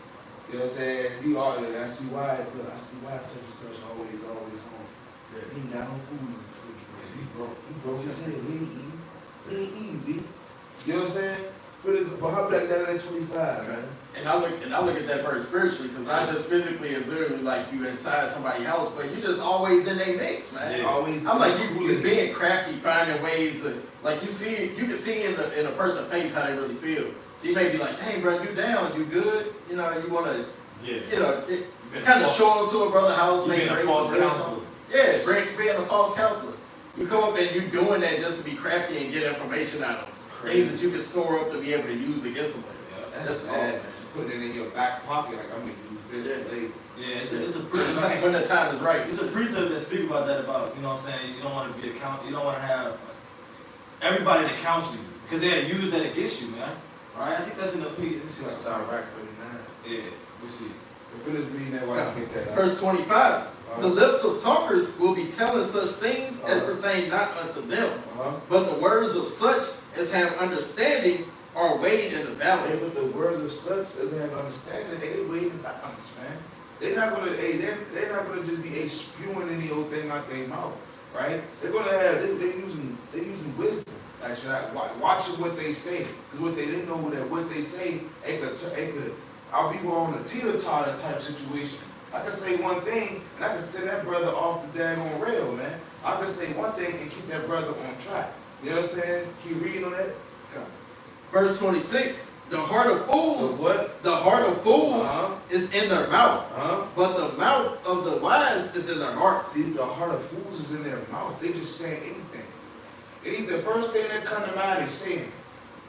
You know what I'm saying? I see why. Look, I see why such and such always home. Yeah. He ain't got no food in the refrigerator. He broke his head. He ain't eating, B. You know what I'm saying? But how back down at 25, man? And I look at that very spiritually, because I just physically observe like you inside somebody's house, but you just always in their mix, man. Yeah. Always. I'm like you being crafty, finding ways to, like you can see in a person's face how they really feel. You may be like, hey bro, you down, you good? You know, you wanna kind of show up to a brother's house, You make being a grace false and counselor. yeah, being a false counselor. You come up and you doing that just to be crafty and get information out of them. Things that you can store up to be able to use against somebody. That's bad. That's putting it in your back pocket, like I'm gonna use this later. Yeah, it's a When precept. the time is right. It's a precept that speak about that, about, you know what I'm saying, you don't want to be you don't want to have everybody that counsel you, because they'll use that against you, man. Alright, I think that's in the Let me see. It's Sirach 39. Yeah, we see. Finish reading that while you get that out. Verse 25. The lips of talkers will be telling such things as pertain not unto them, but the words of such as have understanding are weighed in the balance. But the words of such as have understanding, they weigh in the balance, man. They're not gonna just be spewing any old thing out their mouth, right? They're gonna have they're using wisdom. Like, watching what they say, because what they didn't know that what they say, I'll be on a teeter-totter type situation. I can say one thing, and I can send that brother off the daggone rail, man. I can say one thing and keep that brother on track. You know what I'm saying? Keep reading on that. Verse 26. The heart of fools, What? the heart of fools is in their mouth, but the mouth of the wise is in their heart. See, the heart of fools is in their mouth. They just saying anything. The first thing that come to mind, they saying.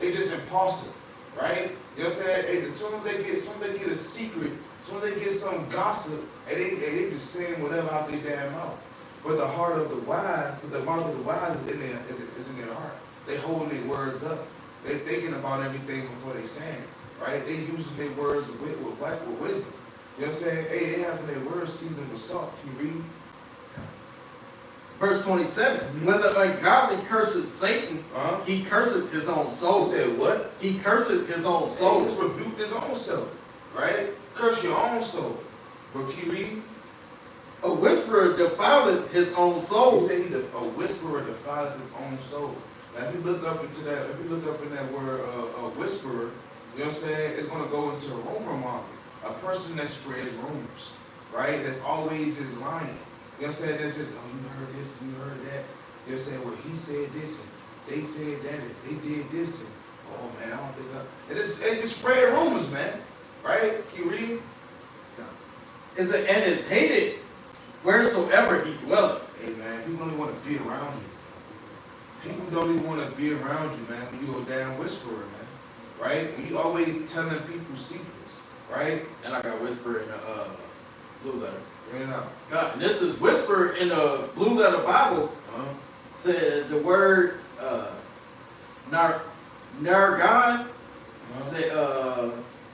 They just impulsive, right? You know what I'm saying? Hey, as soon as they get a secret, as soon as they get some gossip, and they just saying whatever out their damn mouth. But the heart of the wise, the mouth of the wise is in their heart. They holding their words up. They thinking about everything before they saying it, right? They using their words with wisdom. You know what I'm saying? Hey, they having their words seasoned with salt. Can you read? Verse 27. When the ungodly curseth Satan, he curseth his own soul. He said what? He curseth his own soul. He just rebuked his own self, right? Curse your own soul. But can you read? A whisperer defileth his own soul. He said a whisperer defileth his own soul. Now, if you look up in that word, whisperer, you know what I'm saying? It's going to go into a rumor market. A person that spreads rumors, right? That's always just lying. You know what I'm saying? They're just, oh, you heard this, you heard that. They're saying, well, he said this, and they said that, and they did this, and oh man, I don't think they just spread rumors, man. Right? Can you read? And is hated wheresoever he dwelleth. Hey man, people don't even want to be around you. People don't even want to be around you, man, when you go down whisperer, man. Right? When you always telling people secrets, right? And I got whisper in the blue letter. Bring it out. God, and this is whisper in the blue letter Bible. Said the word nargon. Said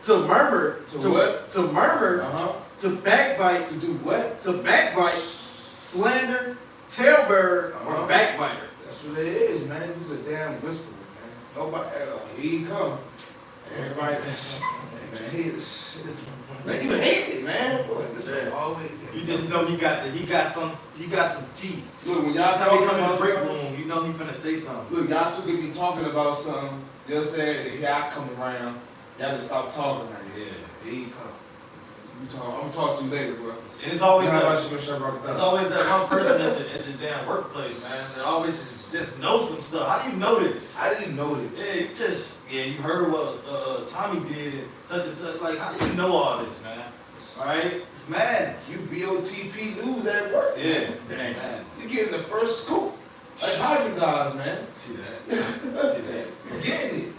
to murmur. To what? To murmur. To backbite. To do what? To backbite. Slander. Talebearer or backbiter. That's what it is, man. He's a damn whisperer, man. Nobody, he come. Everybody that's, man, man, you hate it, man. Boy, this man always. You just know he got some tea. Look, when y'all Every time talking he come in about the break something, room, you know he finna say something. look, y'all two could be talking about something. You know what I'm saying? Here I come around. Y'all just stop talking like, yeah, here he come. I'm gonna talk to you later, bro. And it's always It's that one person at your damn workplace, man. That always just knows some stuff. How do you know this? I didn't know this. Yeah, you heard what Tommy did and such and such. Like, how do you know all this, man? Right? It's madness. You VOTP news at work. Yeah, it's Dang. madness. You getting the first scoop. Like, how you guys, man? See that? See that? You getting it.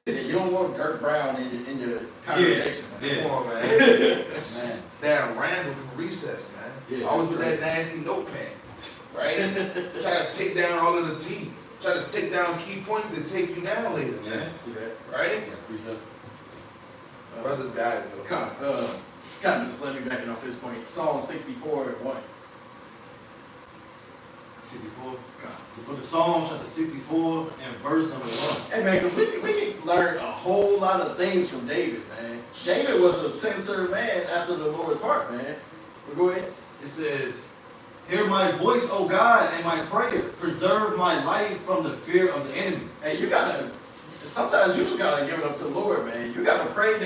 Yeah, you don't want Dirk Brown in your congregation. Yeah. Come on, man. Man. Damn Randall from Recess, man. Yeah, Always that's with that right. nasty notepad, right? Trying to take down all of the tea. Trying to take down key points that take you down later, man. Yeah. See that? Right? Yeah, appreciate it. Brothers got it, though. It's kind of just let me back off his point. Psalm 64:1. 64. To put the Psalm chapter 64 and verse number 1. Hey man, 'cause we can learn a whole lot of things from David, man. David was a sincere man after the Lord's heart, man. But go ahead. It says, hear my voice, O God, and my prayer. Preserve my life from the fear of the enemy. Hey, sometimes you just gotta give it up to the Lord, man. You gotta pray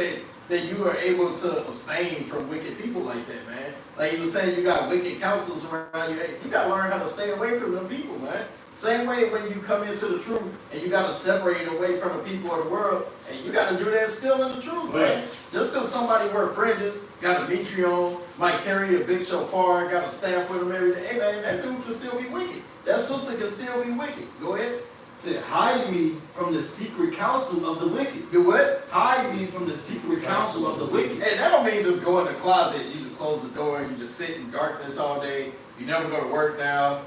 that you are able to abstain from wicked people like that, man. Like you were saying, you got wicked counselors around you. Hey, you gotta learn how to stay away from them people, man. Same way when you come into the truth and you gotta separate away from the people of the world, and you gotta do that still in the truth, man. Right. Just because somebody wear fringes, got a mitrion, might carry a big shofar, got a staff with him every day. Hey man, that dude can still be wicked. That sister can still be wicked. Go ahead. It said, hide me from the secret counsel of the wicked. Do what? Hide me from the secret counsel of the wicked. Hey, that don't mean just go in the closet, you just close the door and you just sit in darkness all day. You never go to work now.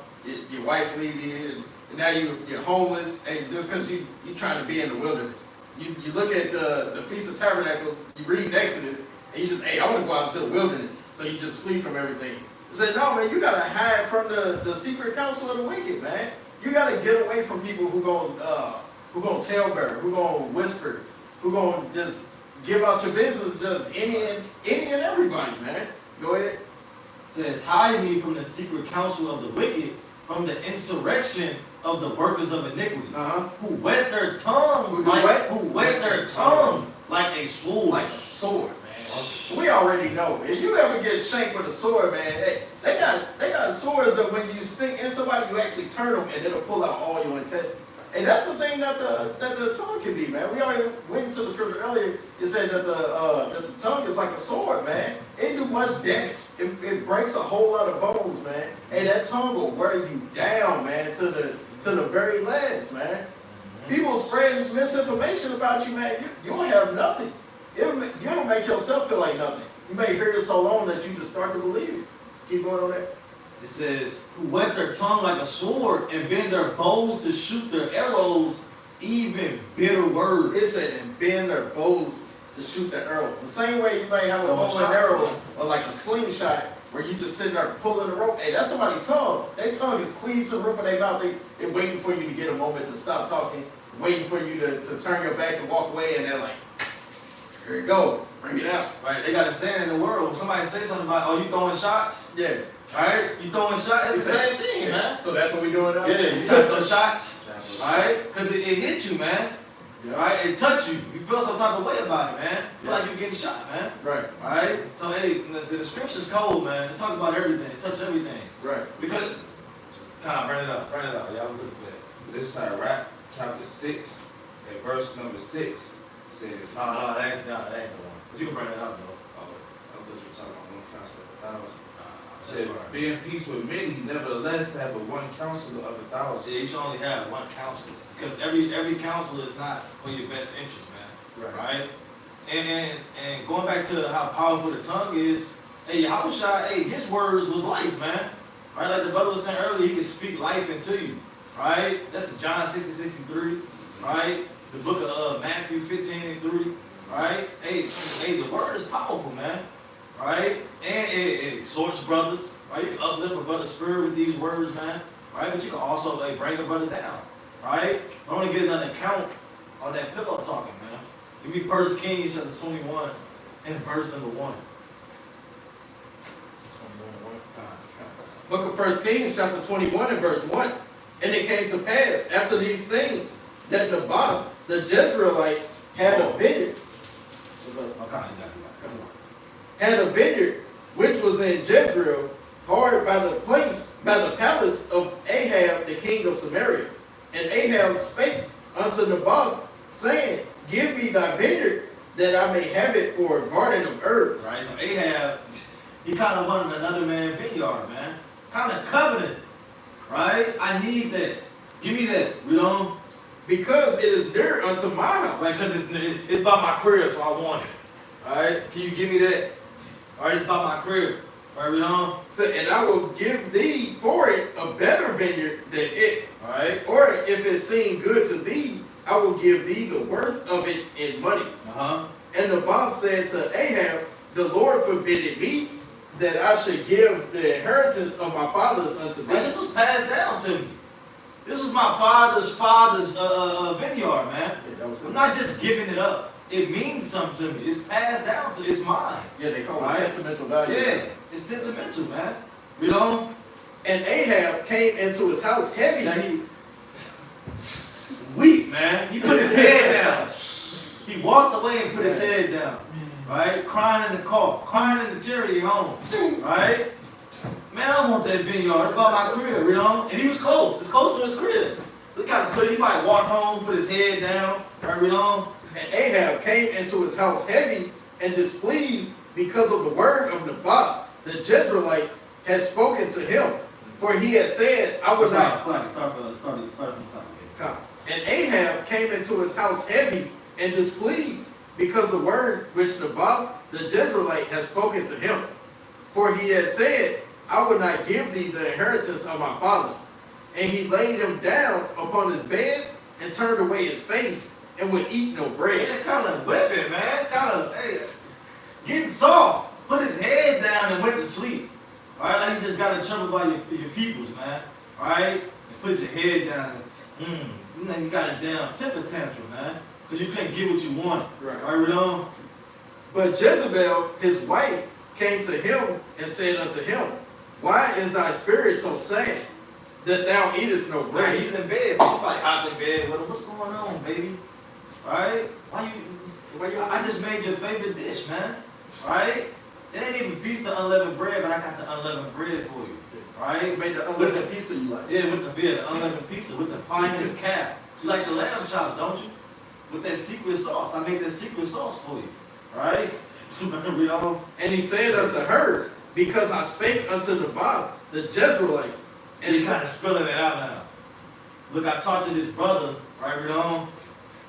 Your wife leave you, and now you're homeless, and just because you're trying to be in the wilderness. You look at the Feast of Tabernacles, you read Exodus, and you just, hey, I want to go out into the wilderness. So you just flee from everything. He said, no, man, you got to hide from the secret counsel of the wicked, man. You got to get away from people who gonna talebear, who gonna whisper, who gonna just give out your business, just any and everybody, man. Go ahead. It says, hide me from the secret counsel of the wicked, from the insurrection of the workers of iniquity, who wet their tongue who wet their tongues like a sword. Like a sword, man. We already know. If you ever get shanked with a sword, man, they got swords that when you stick in somebody, you actually turn them and it'll pull out all your intestines. And that's the thing that the tongue can be, man. We already went into the scripture earlier. It said that the tongue is like a sword, man. It do much damage. It breaks a whole lot of bones, man. And that tongue will wear you down, man, to the very last, man. People spreading misinformation about you, man. You don't have nothing. You'll make yourself feel like nothing. You may hear it so long that you just start to believe it. Keep going on that. It says, who wet their tongue like a sword and bend their bows to shoot their arrows, even bitter words. It said, and bend their bows to shoot their arrows. The same way you may have a bow and shots. arrow or like a slingshot where you just sitting there pulling the rope. Hey, that's somebody's tongue. Their tongue is cleaved to the roof of their mouth. They're waiting for you to get a moment to stop talking, waiting for you to turn your back and walk away, and they're like, here you go, bring it out. Right? They got a saying in the world. When somebody say something about, oh, you throwing shots? Yeah. Right? You throwing shots? It's the same thing, man. So that's what we're doing now? Yeah, you trying to throw shots, right? Because it hit you, man. Yeah. Right? It touched you. You feel some type of way about it, man. You feel like you're getting shot, man. Right. Right? So, hey, the scripture's cold, man. It talk about everything. It touch everything. Right. Because, God, bring it up. Y'all was looking for that. This side, right? Chapter 6, and verse number 6 says, No, that ain't the one. But you can bring it up, though. I thought you were talking about one counselor of 1,000. That's Said, right. be in peace with many, nevertheless have but one counselor of 1,000. Yeah, you should only have one counselor. Because every counselor is not for your best interest, man. Right? And going back to how powerful the tongue is, hey, Yahushua, hey, his words was life, man. Right? Like the brother was saying earlier, he could speak life into you. Right? That's John 60:63. Right? The book of Matthew 15:3. Right? Hey, the word is powerful, man. Right? And it exhorts brothers. Right? You can uplift a brother's spirit with these words, man. Right? But you can also bring a brother down. Right? I want to get another count on that pillow talking, man. Give me 1 Kings chapter 21 and verse number 1. Book of 1 Kings, chapter 21 and verse 1. And it came to pass after these things that Naboth, the Jezreelite, had a vineyard. Had a vineyard which was in Jezreel, hard by the palace of Ahab, the king of Samaria. And Ahab spake unto Naboth, saying, give me thy vineyard, that I may have it for a garden of herbs. Right? So Ahab, he kind of wanted another man's vineyard, man. Kind of coveted. Right? I need that. Give me that. You know? Because it is dear unto my house. Like, because it's by my crib, so I want it. Alright? Can you give me that? Alright, it's by my crib. Alright, you know? So, and I will give thee for it a better vineyard than it. Alright? Or if it seem good to thee, I will give thee the worth of it in money. Uh-huh. And Naboth said to Ahab, the Lord forbid me that I should give the inheritance of my fathers unto thee. Like, this was passed down to me. This was my father's vineyard, man. Yeah, that was I'm not just giving it up. It means something to me. It's passed down to, it's mine. Yeah, they call Right? it sentimental value. Yeah, it's sentimental, man. You know? And Ahab came into his house heavy. Now he weak, man. He put his head down. He walked away and put his head down. Right? Crying in the car, crying in the charity home. Right? Man, I want that vineyard. It's about my crib, you know? And he was close. It's close to his crib. So he might walk home, put his head down, right, you know? And Ahab came into his house heavy and displeased because of the word of Naboth, the Jezreelite, had spoken to him. For he had said, I was not. Start from the top. And Ahab came into his house heavy and displeased because the word which Naboth, the Jezreelite, had spoken to him. For he had said, I would not give thee the inheritance of my fathers. And he laid him down upon his bed and turned away his face and would eat no bread. Man, kind of whipping, man. Kind of, hey, getting soft. Put his head down and went to sleep. All right, like you just got in trouble by your peoples, man. All right, and put your head down and you got a damn temper tantrum, man, because you couldn't get what you wanted. Right. All right, you know? But Jezebel, his wife, came to him and said unto him, why is thy spirit so sad that thou eatest no bread? Right, he's in bed, so she's like hot in bed. What's going on, baby? All right, why you? I just made your favorite dish, man. All right. It ain't even feast of unleavened bread, but I got the unleavened bread for you. Right? You made the unleavened pizza you like. Yeah, with the unleavened pizza, with the finest calf. You like the lamb chops, don't you? With that secret sauce. I made that secret sauce for you. Right? You know? And he said unto her, because I spake unto Naboth, the Jezreelite. And he's kind of spilling it out now. Look, I talked to this brother, right, you know?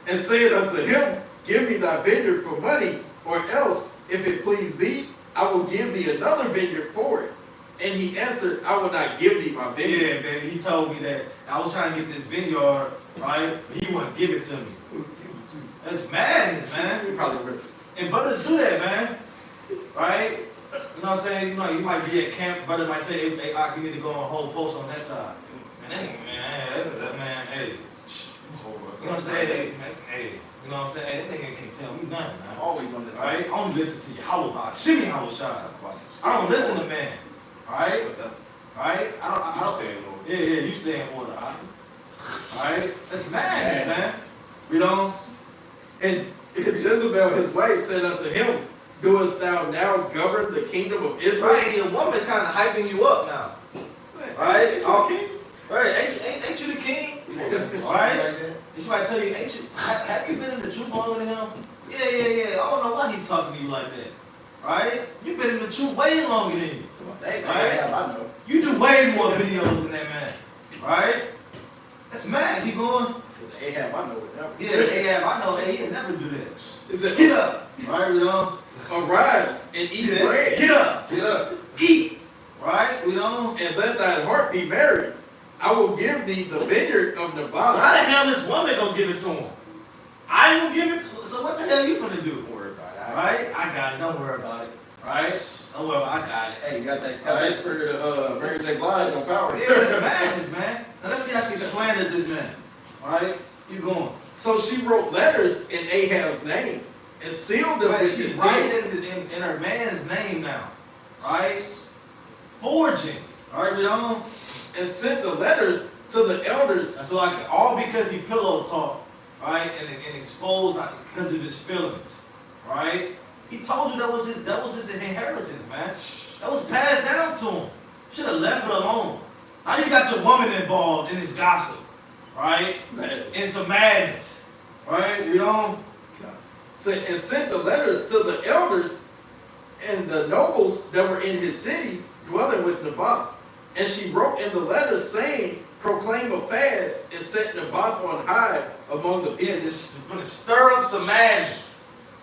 And said unto him, give me thy vineyard for money, or else, if it please thee, I will give thee another vineyard for it. And he answered, I will not give thee my vineyard. Yeah, baby, he told me that I was trying to get this vineyard, right? But he wouldn't give it to me. That's madness, man. He probably would. And brothers do that, man. Right? You know what I'm saying? You know, you might be at camp, brother might tell you, hey, you need to go on a whole post on that side. Man, hey. You know what I'm saying? Hey, you know what I'm saying? That nigga can't tell me nothing, man. Always on this Right? side. I don't listen to you. How about shimmy? How was shot? I don't listen to man. Alright? Alright? I don't. Yeah, you stay in order. Alright? That's madness, man. You know? And Jezebel, his wife, said unto him, doest thou now govern the kingdom of Israel? Right, your woman kind of hyping you up now. Right? Okay. Right? Ain't you the king? Right? And she might tell you, have you been in the truth longer than him? Yeah. I don't know why he talking to you like that. Right? You've been in the truth way longer than you. Right? I know. You do way more videos than that man. Right? That's mad. Keep going. Ahab, I know it. Yeah, Ahab, I know. Hey, he'll never do that. It said, Get up. Right, you know? arise and eat bread. Get up. Eat. Right, you know? And let thine heart be merry. I will give thee the vineyard of Naboth. How the hell this woman gonna give it to him? I ain't gonna give it to him. So what the hell you finna do? Don't worry about it. Right? I got it. Don't worry about it. Right? Don't worry about it. I got it. Hey, you got that spirit of Mary J. Blige on power. Yeah, it's madness, man. Now let's see how she slandered this man. Alright? Keep going. So she wrote letters in Ahab's name and sealed them Right, with she's his writing seal. in her man's name now. Right? Forging. Alright, you know? And sent the letters to the elders. And so like all because he pillow talked, right? And exposed because of his feelings. Right? He told you that was his inheritance, man. That was passed down to him. Should have left it alone. Now you got your woman involved in this gossip. Right? In some madness. Right? You know? And sent the letters to the elders and the nobles that were in his city, dwelling with Naboth. And she wrote in the letters, saying, proclaim a fast and set Naboth on high among the people. Yeah, just gonna stir up some madness.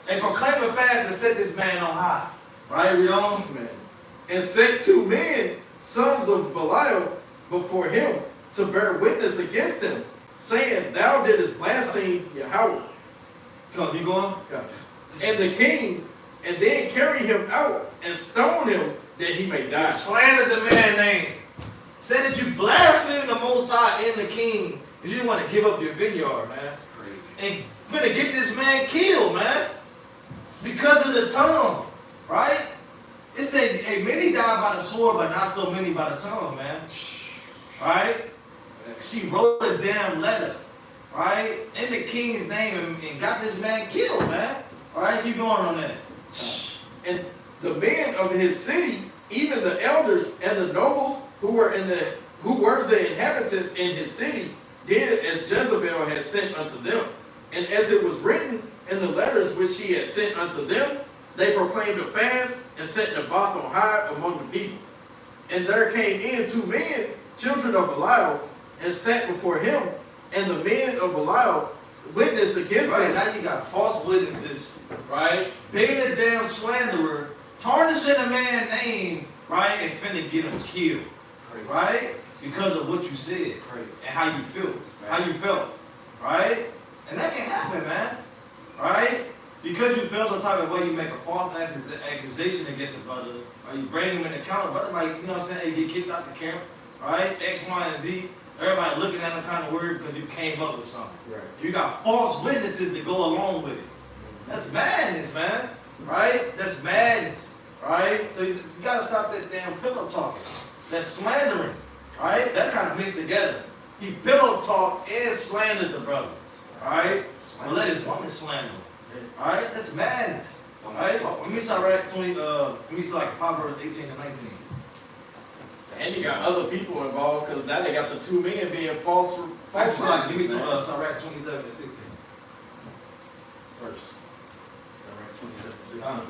And proclaim a fast and set this man on high. Right, read on. And sent 2 men, sons of Belial, before him to bear witness against him, saying, thou didst blaspheme Yahweh. Come on, you going? And the king, and then carry him out and stone him that he may die. Slander the man's name. Say that you blaspheme the Most High and the king because you didn't want to give up your vineyard, man. That's crazy. And gonna get this man killed, man. Because of the tongue, right? It said, hey, many died by the sword, but not so many by the tongue, man. Right? She wrote a damn letter, right? In the king's name and got this man killed, man. All right, keep going on that. And the men of his city, even the elders and the nobles who were the inhabitants in his city, did as Jezebel had sent unto them. And as it was written in the letters which she had sent unto them, they proclaimed a fast and set Naboth on high among the people. And there came in 2 men, children of Belial, and sat before him. And the men of Belial witnessed against him. Right, now you got false witnesses, right? Being a damn slanderer, tarnishing a man's name, right? And finna get him killed, Crazy. right? Because of what you said Crazy. and how you feel, how you felt, right? And that can happen, man, right? Because you feel some type of way, you make a false accusation against a brother, or you bring him in the counter, brother, like, you know what I'm saying, you get kicked out the camp, right? X, Y, and Z. Everybody looking at him kind of weird because you came up with something. Right. You got false witnesses to go along with it. That's madness, man. Right? That's madness. Right? So you gotta stop that damn pillow talking. That slandering. Right? That kind of mixed together. He pillow talked and slandered the brother. Right? Or let his woman slander him. Alright? That's madness. Alright? Let me start right at 20, let me start like Proverbs 18 and 19. And you got other people involved because now they got the 2 men being false. Like, give me start right at 27 and 16. First. Sirach 27 and 16.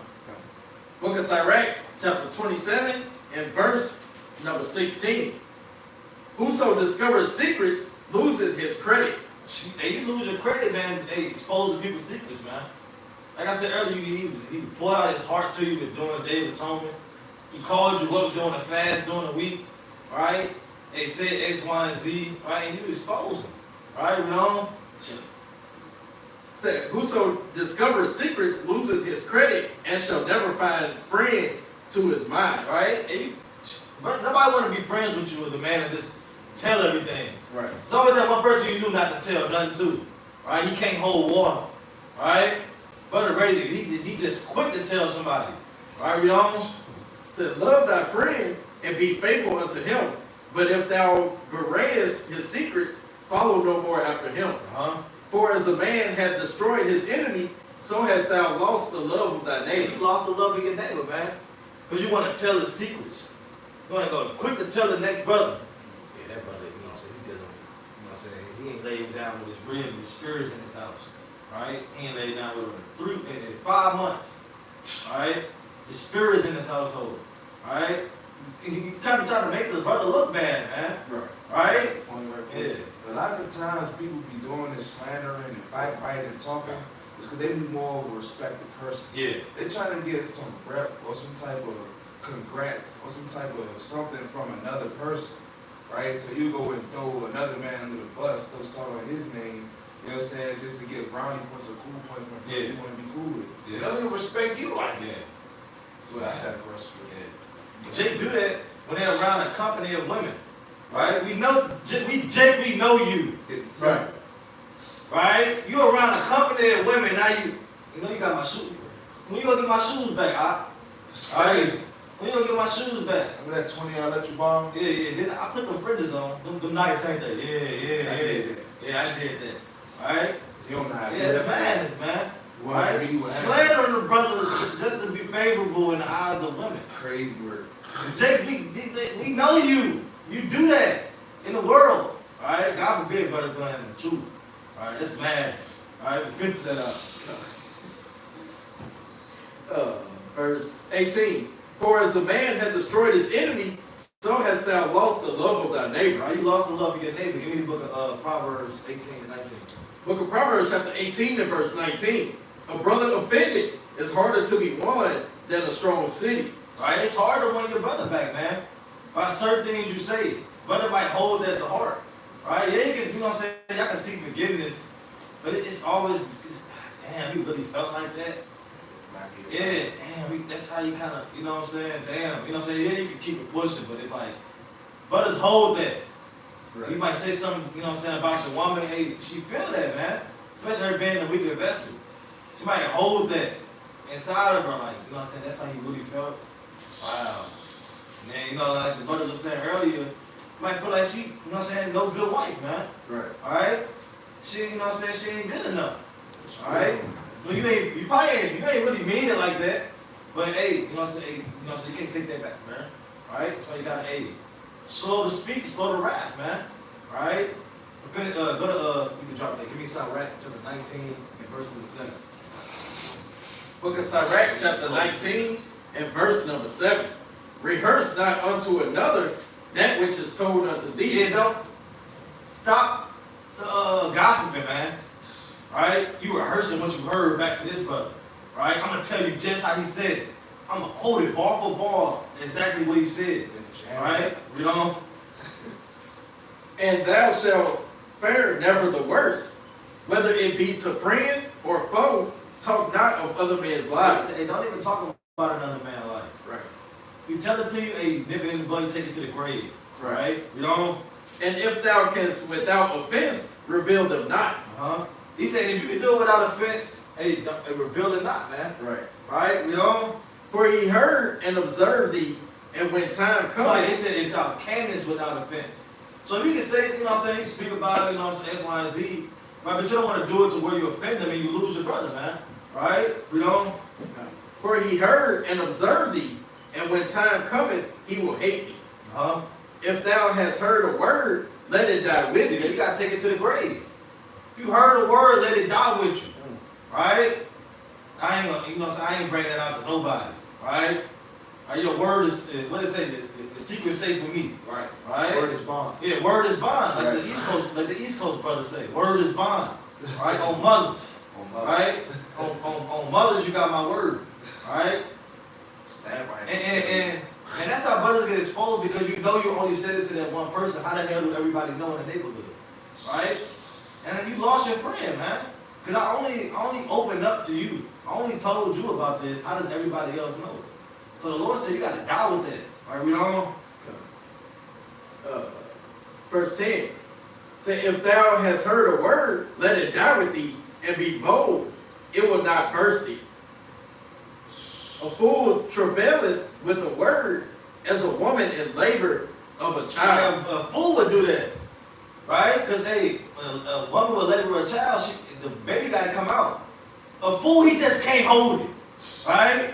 Book of Sirach, chapter 27, and verse number 16. Whoso discovers secrets loses his credit. Hey, you lose your credit, man. Hey, exposing people's secrets, man. Like I said earlier, he poured out his heart to you with doing a day of atonement. He called you up during a fast, during a week, right? They said X, Y, and Z, right? And you expose them, right? You know? Said, whoso discovers secrets loses his credit and shall never find friend to his mind. Right? But nobody want to be friends with you with a man that just tell everything. Right. It's always that one person you knew not to tell nothing to, right? He can't hold water, right? Brother ready, he just quick to tell somebody, right? You know? Said, love thy friend and be faithful unto him. But if thou bewrayest his secrets, follow no more after him. For as a man hath destroyed his enemy, so hast thou lost the love of thy neighbor. You lost the love of your neighbor, man. Because you want to tell his secrets. You want to go quick to tell the next brother. Yeah, that brother, you know what I'm saying, he doesn't, you know what I'm saying, he ain't laid down with his rib and his spirits in his house. Right? He ain't laid down with him in 5 months. Alright? His spirit's in his household. Alright? You kind of trying to make the brother look bad, man. Right. Right? Yeah. A lot of the times people be doing this slandering and backbiting and talking, it's because they be more of a respected person. Yeah. They trying to get some rep or some type of congrats or some type of something from another person, right? So you go and throw another man under the bus, throw something on his name, you know what I'm saying, just to get brownie points or cool points from people you want to be cool with. Yeah. They don't even respect you like that. Yeah. So I have respect. Jake do that when they're around a company of women. Right? We know, Jake, we know you. It's Right. Right? You around a company of women, now you know you got my shoes. When you gonna get my shoes back, It's Alright. crazy. When you gonna get my shoes back? Remember that 20 I let you borrow? Yeah. Then I put them fridges on. Them nights ain't they? I did that. Yeah, I did that. Alright? You don't know how to do Yeah, that. the madness, man. You want to Right? be what Slandering the brothers just to be favorable in the eyes of women. Crazy word. Jake, we know you. You do that in the world. Alright? God forbid brothers doing that in the truth. Alright, that's madness. Alright, we finish that up. verse 18. For as a man hath destroyed his enemy, so hast thou lost the love of thy neighbor. Right? You lost the love of your neighbor. Give me the book of Proverbs 18 and 19. Book of Proverbs chapter 18 and verse 19. A brother offended is harder to be won than a strong city. Right? It's hard to win your brother back, man. By certain things you say. Brother might hold that at the heart. Right? Yeah, you can, you know what I'm saying? Y'all can seek forgiveness. But it's always, damn, he really felt like that. Yeah, damn, that's how you kind of, you know what I'm saying? Damn, you know what I'm saying? Yeah, you can keep it pushing, but it's like, brothers hold that. Right. You might say something, you know what I'm saying, about your woman. Hey, she feel that, man. Especially her being a weaker vessel. She might hold that inside of her, like, you know what I'm saying? That's how you really felt. Wow. And then, you know, like the brother was saying earlier, you might feel like she, you know what I'm saying, no good wife, man. Right. All right? She, you know what I'm saying, she ain't good enough. All right? Well, you probably ain't really mean it like that. But hey, you know what I'm saying? You know what I'm saying? You can't take that back, man. All right? So you gotta, hey, slow to speak, slow to wrath, man. All right? Go to, you can drop that. Give me Sirach, chapter 19 and verse number 7. Book of Sirach, chapter 19 and verse number 7. Rehearse not unto another that which is told unto thee. Yeah, don't stop gossiping, man. Right? You rehearsing what you heard back to this brother. Right? I'm gonna tell you just how he said it. I'm gonna quote it bar for bar exactly what he said. Right? You know? And thou shalt fare never the worse, whether it be to friend or foe. Talk not of other men's lives. Hey, don't even talk about another man's life. Right. You tell it to you, hey, nip it in the bud, take it to the grave. Right? You know? And if thou canst without offense, reveal them not. He said, if you can do it without offense, hey, reveal it not, man. Right. Right? You know? For he heard and observed thee, and when time comes. Like he said, if thou canst without offense. So if you can say, you know what I'm saying, you speak about it, you know what I'm saying, X, Y, and Z, right? But you don't want to do it to where you offend them and you lose your brother, man. Right? You know? For he heard and observed thee, and when time cometh, he will hate thee. If thou hast heard a word, let it die with thee. You gotta take it to the grave. If you heard a word, let it die with you. Right? I ain't gonna, you know what I'm saying, I ain't bringing that out to nobody. Right? Your word is, what is it? The secret's safe with me. Right. Right? Word is bond. Yeah, word is bond. Like Right. the East Coast brothers say. Word is bond. Right? On mothers. Right? on mothers, you got my word. Right? Stand right. And that's how brothers get exposed, because you know you only said it to that one person. How the hell do everybody know in the neighborhood? Right? And then you lost your friend, man. Because I only opened up to you. I only told you about this. How does everybody else know? So the Lord said you got to die with that. All right, we don't? Verse 10. Say, if thou hast heard a word, let it die with thee, and be bold. It will not burst thee. A fool travaileth with a word, as a woman in labor of a child. A fool would do that. Right? Because, hey, when a woman would labor a child, the baby got to come out. A fool, he just can't hold it. Right?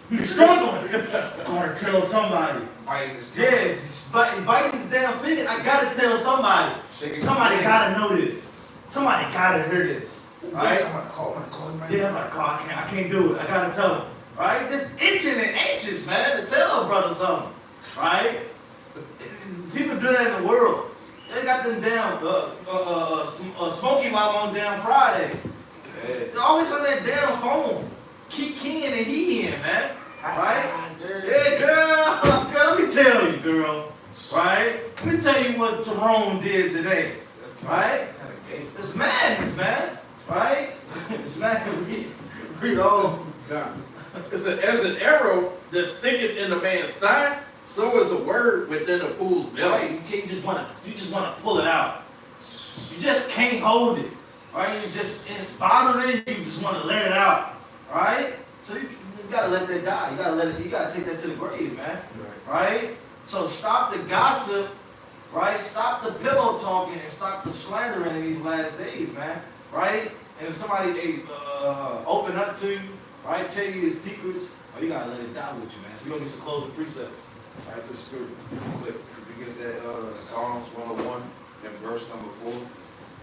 He's struggling. Gotta tell somebody. Biting his tongue. Yeah, biting his damn finger. I gotta tell somebody. Somebody gotta know this. Somebody gotta hear this. Right? I'm gonna call him right Yeah, I'm like, oh, I can't do it. I gotta tell him. Right? This itching and anxious, man, to tell a brother something. Right? People do that in the world. They got them damn Smoky Mom on damn Friday. Yeah. They're always on that damn phone. Keep keying and he-ing, man. Right? Yeah, girl, let me tell you, girl. Right? Let me tell you what Tyrone did today. Right? It's madness, man. Right? It's madness. Read all. It's as an arrow that sticketh in a man's thigh, so is a word within a fool's belly. Right? You just wanna pull it out. You just can't hold it. Right? You just bottle it, you just wanna let it out. Right? So you gotta let that die. You gotta take that to the grave, man. Right? So stop the gossip, right? Stop the pillow talking and stop the slandering in these last days, man. Right? And if somebody open up to you, right, tell you his secrets, you gotta let it die with you, man. So we're gonna get some closing precepts. All right, good spirit. We get that Psalms 101 and verse number 4.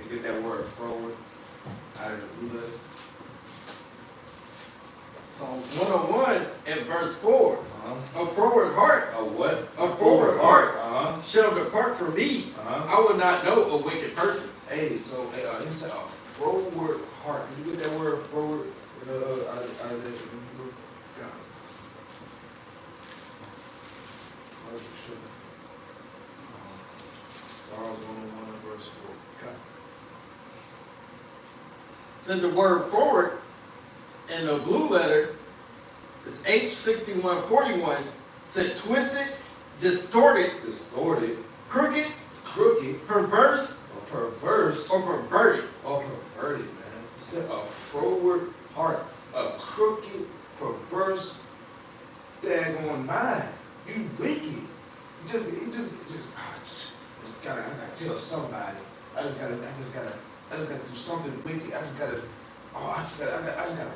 And get that word forward out of the root of it. Psalms 101 and verse 4. Uh-huh. A forward heart, A what? a forward heart Uh-huh. shall depart from me. Uh-huh. I will not know a wicked person. Hey, so he said a forward heart. Did you get that word forward out of that Hebrew? Yeah. Psalms 101 and verse 4. Okay. So the word forward in the blue letter is H6141, said twisted, distorted, crooked, perverse, or perverse, or perverted. or perverted, man. He said a forward heart, a crooked, perverse, daggone mind. You wicked. I just gotta tell somebody. I just gotta do something wicked. I just gotta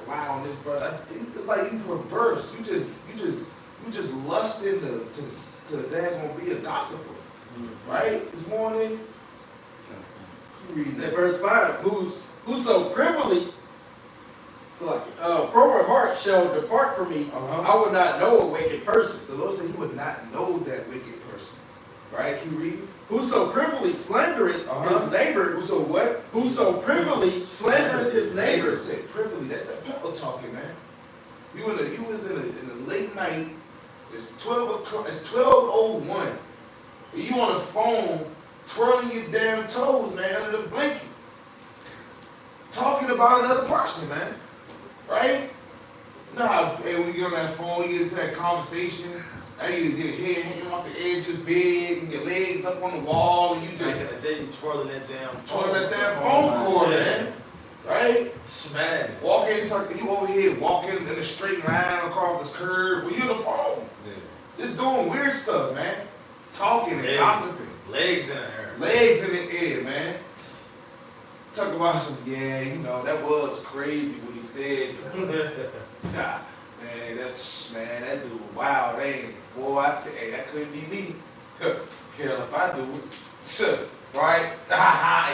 lie on this brother. It's like you perverse. You just lusting to daggone be a gossiper, right? This morning. He reads At that. verse 5, whoso privily, forward heart shall depart from me. Uh-huh. I will not know a wicked person. The Lord said he would not know that wicked person. Right? Can you read? Whoso privily slandereth Uh-huh. his neighbor. Whoso what? Whoso privily slandereth his neighbor. Said privily. That's that pillow talking, man. You was in the late night. It's 12 o'clock. It's 12:01. You on the phone twirling your damn toes, man, under the blanket, talking about another person, man. Right? You know how when you get on that phone, you get into that conversation. Now you get your head hanging off the edge of the bed and your legs up on the wall, and you just Back in the day, you twirling that damn phone cord, man. Right? Smash. Walking, you over here walking in a straight line across this curve. Well, you on the phone, just doing weird stuff, man. Talking and gossiping. Legs in the air. Legs in the air, man. Talk about some, that was crazy what he said. Nah, man, that dude, wow, dang. Boy, I tell you, that couldn't be me. Hell, if I do it. Right?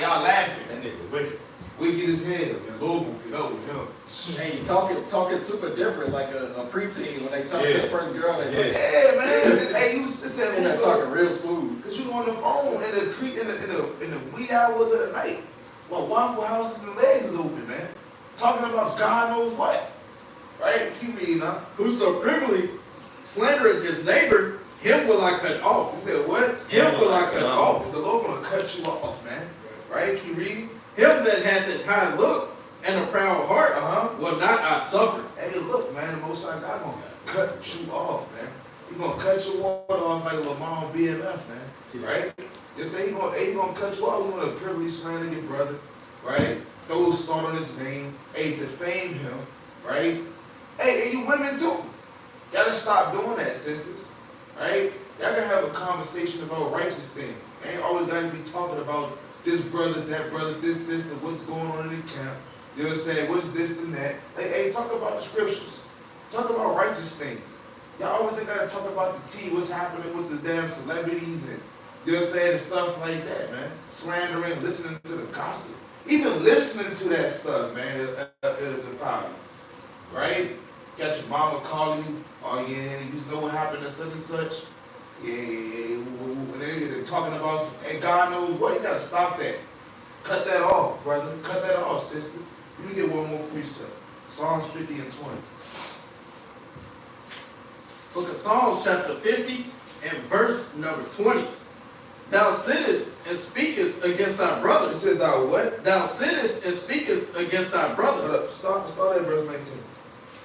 Y'all laughing. That nigga wicked. Wicked as hell, man. Lord will get over him. Hey, talking super different, like a preteen when they talk to the first girl. Yeah, man. Hey, you said And they're talking real smooth. Cause you on the phone in the wee hours of the night, while Waffle Houses and legs is open, man. Talking about God knows what. Right? Keep reading, huh? Whoso privily slandereth his neighbor, him will I cut off. You said what? Him will I cut off. The Lord gonna cut you off, man. Right? Keep reading. Him that hath an high look and a proud heart, will not I suffer. Hey, look, man, the Most High God gonna cut you off, man. He gonna cut your water off like Lamar BMF, man. See, right? You say he gonna cut you off. You wanna privily slander your brother, right? Throw salt on his name. Hey, defame him, right? Hey, and you women too. Gotta stop doing that, sisters. Right? Y'all gotta have a conversation about righteous things. Ain't always gotta be talking about this brother, that brother, this sister, what's going on in the camp. You know what I'm saying? What's this and that? Hey, talk about the scriptures. Talk about righteous things. Y'all always ain't gotta talk about the tea, what's happening with the damn celebrities and, you know what I'm saying, and stuff like that, man. Slandering, listening to the gossip. Even listening to that stuff, man, it'll defile you. Right? Got your mama calling you, oh yeah, you know what happened to such and such. Yeah. And they're talking about, hey, God knows what, you gotta stop that. Cut that off, brother. Cut that off, sister. Let me get one more precept. Psalms 50 and 20. Book of Psalms chapter 50 and verse number 20. Thou sittest and speakest against thy brother. It said thou what? Thou sittest and speakest against thy brother. Hold up. Start at verse 19.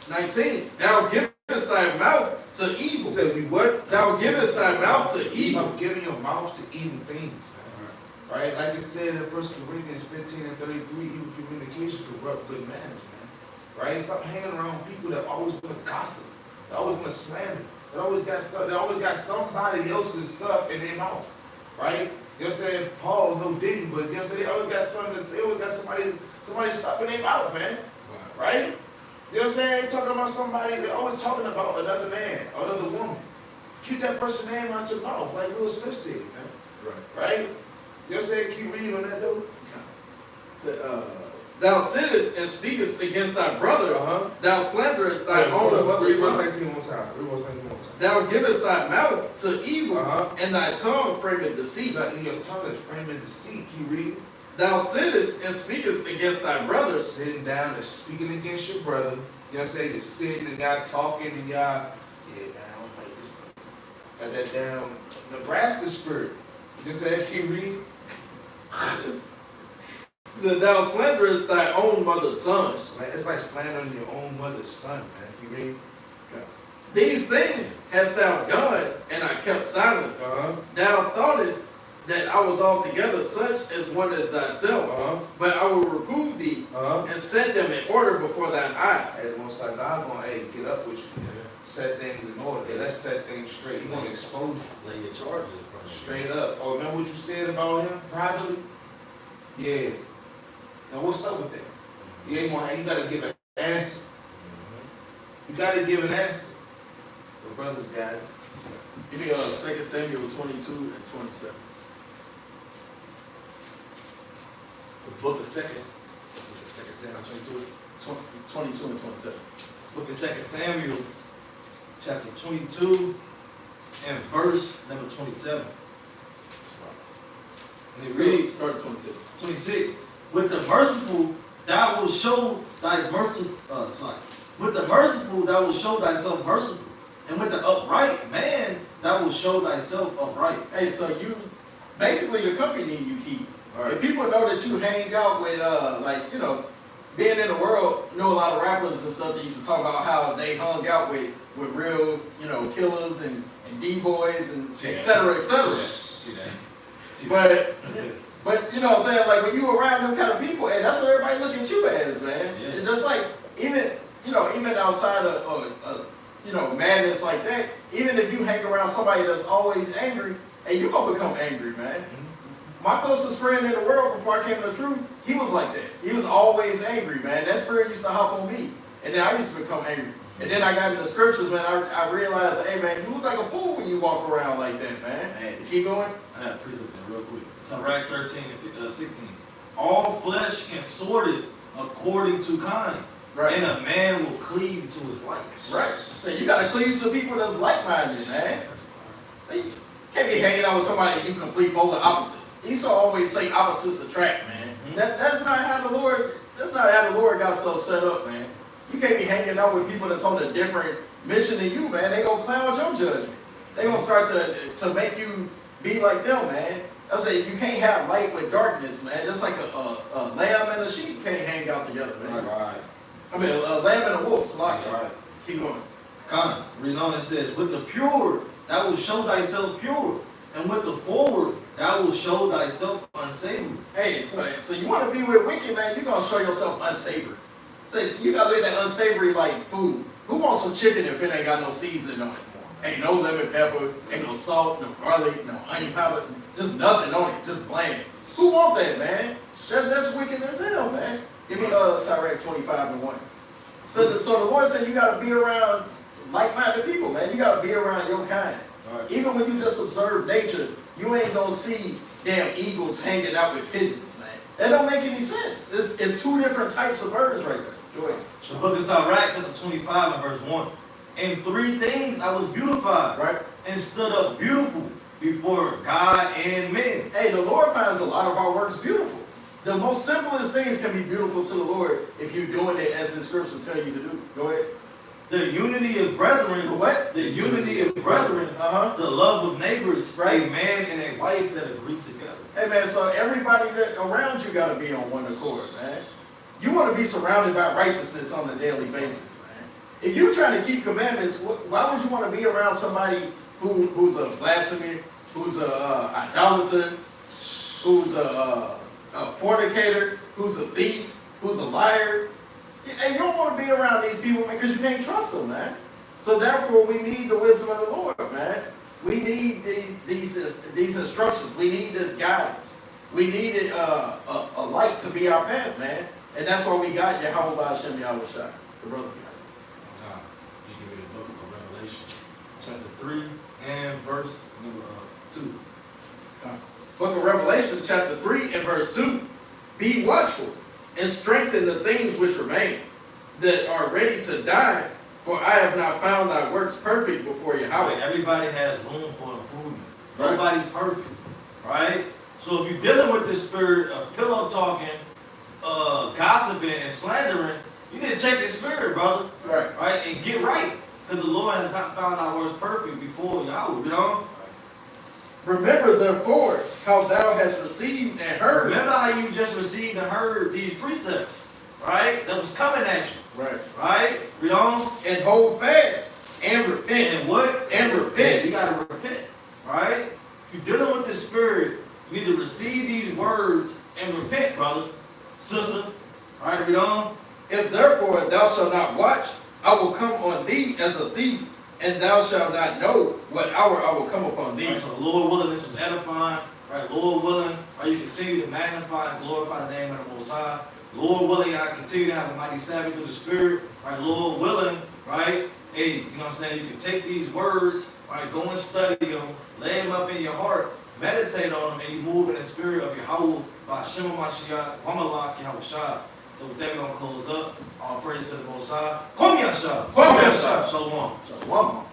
19. Thou givest thy mouth to evil. It said you what? Thou givest thy mouth to evil. Stop giving your mouth to evil things, man. Right? Like it said in 1 Corinthians 15 and 33, evil communication corrupt good manners, man. Right? Stop hanging around people that always want to gossip. They always want to slander. They always got somebody else's stuff in their mouth. Right? You know what I'm saying? Paul's no Diddy, but you know what I'm saying? They always got something to say. They always got somebody's stuff in their mouth, man. Right? You know what I'm saying? They talking about somebody, they're always talking about another man, another woman. Keep that person's name out your mouth, like Will Smith said, man. Right? You know what I'm saying? Keep reading on that, though. Thou sittest and speakest against thy brother. Thou slanderest thy own mother's son. Read verse 19 one more time. Read verse 19 one more time. Thou givest thy mouth to evil, and thy tongue frameth deceit. Now, in your tongue is framing deceit. You read it. Thou sittest and speakest against thy brother. Sitting down and speaking against your brother. You know what I'm saying? You're sitting and y'all talking and y'all, yeah, man, I don't like this. Got that down Nebraska spirit. You know what I'm saying? You read it. That thou slanderest thy own mother's son. It's like slandering your own mother's son, man. You read? Yeah. These things hast thou done, and I kept silence. Thou thoughtest that I was altogether such as one as thyself, but I will reprove thee and set them in order before thine eyes. Hey, the Most High God gonna, hey, get up with you, man. Set things in order. Hey, let's set things straight. He gonna expose you. Lay your charges in front of you. Straight up. Oh, remember what you said about him privately? Yeah. Now what's up with that? You ain't gonna. You gotta give an answer. You gotta give an answer. The brothers got it. Give me 2 Samuel 22 and 27. The book of Second Samuel 22 and 27. Book of 2 Samuel, chapter 22, and verse number 27. And it reads, start at 26. 26. With the merciful, thou wilt show thy mercy. With the merciful, thou wilt show thyself merciful, and with the upright man, thou wilt show thyself upright. Hey, so you basically the company you keep. Right. If people know that you hang out with, like, you know, being in the world, you know, a lot of rappers and stuff that used to talk about how they hung out with real, you know, killers and D-boys and et cetera, et cetera. See that? But you know what I'm saying, like when you around them kind of people, and that's what everybody look at you as, man. Yeah. It's just like even outside of you know, madness like that, even if you hang around somebody that's always angry, hey, you gonna become angry, man. My closest friend in the world before I came to the truth, he was like that. He was always angry, man. That spirit used to hop on me, and then I used to become angry. And then I got in the scriptures, man. I realized, hey, man, you look like a fool when you walk around like that, man. Hey. Keep going. I got to preach something real quick. Sirach 13 and 16. All flesh can sort it according to kind, Right. and a man will cleave to his likes. Right. So you gotta cleave to people that's like-minded, man. You can't be hanging out with somebody you complete polar opposites. Esau always say opposites attract, man. That's not how the Lord got stuff set up, man. You can't be hanging out with people that's on a different mission than you, man. They gonna cloud your judgment. They gonna start to make you be like them, man. I say you can't have light with darkness, man. Just like a lamb and a sheep can't hang out together, man. Right. I mean, a lamb and a wolf, like Right. Keep going. Con, read on, it says, with the pure, thou wilt show thyself pure, and with the forward, thou wilt show thyself unsavory. Hey, so you want to be with wicked, man, you're going to show yourself unsavory. Say, you got to look at that unsavory like food. Who wants some chicken if it ain't got no seasoning on it? Ain't no lemon pepper, ain't no salt, no garlic, no onion powder, just nothing on it, just bland. Who want that, man? That's wicked as hell, man. Give me Sirach 25 and 1. So the Lord said you got to be around like-minded people, man. You got to be around your kind. Right. Even when you just observe nature, you ain't gonna see damn eagles hanging out with pigeons, man. That don't make any sense. It's two different types of birds right there. Go ahead. The book of Sirach, chapter 25 and verse 1. In three things I was beautified, Right? and stood up beautiful before God and men. Hey, the Lord finds a lot of our works beautiful. The most simplest things can be beautiful to the Lord if you're doing it as the scripture tell you to do. Go ahead. The unity of brethren. The what? The unity of brethren. Uh-huh. The love of neighbors. Right. A man and a wife that agree together. Hey, man, so everybody that around you got to be on one accord, man. You want to be surrounded by righteousness on a daily basis, man. If you're trying to keep commandments, why would you want to be around somebody who's a blasphemer, who's a idolater, who's a fornicator, who's a thief, who's a liar? And you don't want to be around these people, man, because you can't trust them, man. So therefore, we need the wisdom of the Lord, man. We need these instructions. We need this guidance. We needed a light to be our path, man. And that's why we got Yahweh Hashem Yahweh Shai. The brothers got it. You give me the book of Revelation, chapter 3 and verse number 2. Book of Revelation, chapter 3 and verse 2. Be watchful and strengthen the things which remain, that are ready to die, for I have not found thy works perfect before Yahweh. Everybody has room for improvement. Right. Nobody's perfect, right? So if you're dealing with this spirit of pillow talking, gossiping, and slandering, you need to check your spirit, brother. Right. Right? And get right. Because the Lord has not found our works perfect before Yahweh, you know? Remember therefore how thou hast received and heard. Remember how you just received and heard these precepts, right? That was coming at you, Right. right? You know? And hold fast and repent. And what? And repent. You gotta repent, right? If you're dealing with the spirit, you need to receive these words and repent, brother, sister, right? You know? If therefore thou shalt not watch, I will come on thee as a thief, and thou shalt not know what hour I will come upon thee. Right, so Lord willing, this was edifying, right? Lord willing, right? You continue to magnify and glorify the name of the Most High. Lord willing, I continue to have a mighty Sabbath through the Spirit, right? Lord willing, right? Hey, you know what I'm saying? You can take these words, right? Go and study them, lay them up in your heart, meditate on them, and you move in the spirit of Yahweh by Shema Mashiach, Wamalak, Yahweh Shah. So with that, we're going to close up. All praise to the Most High. Kwam Yasha. Kwam Yasha. Shalom. Shalom.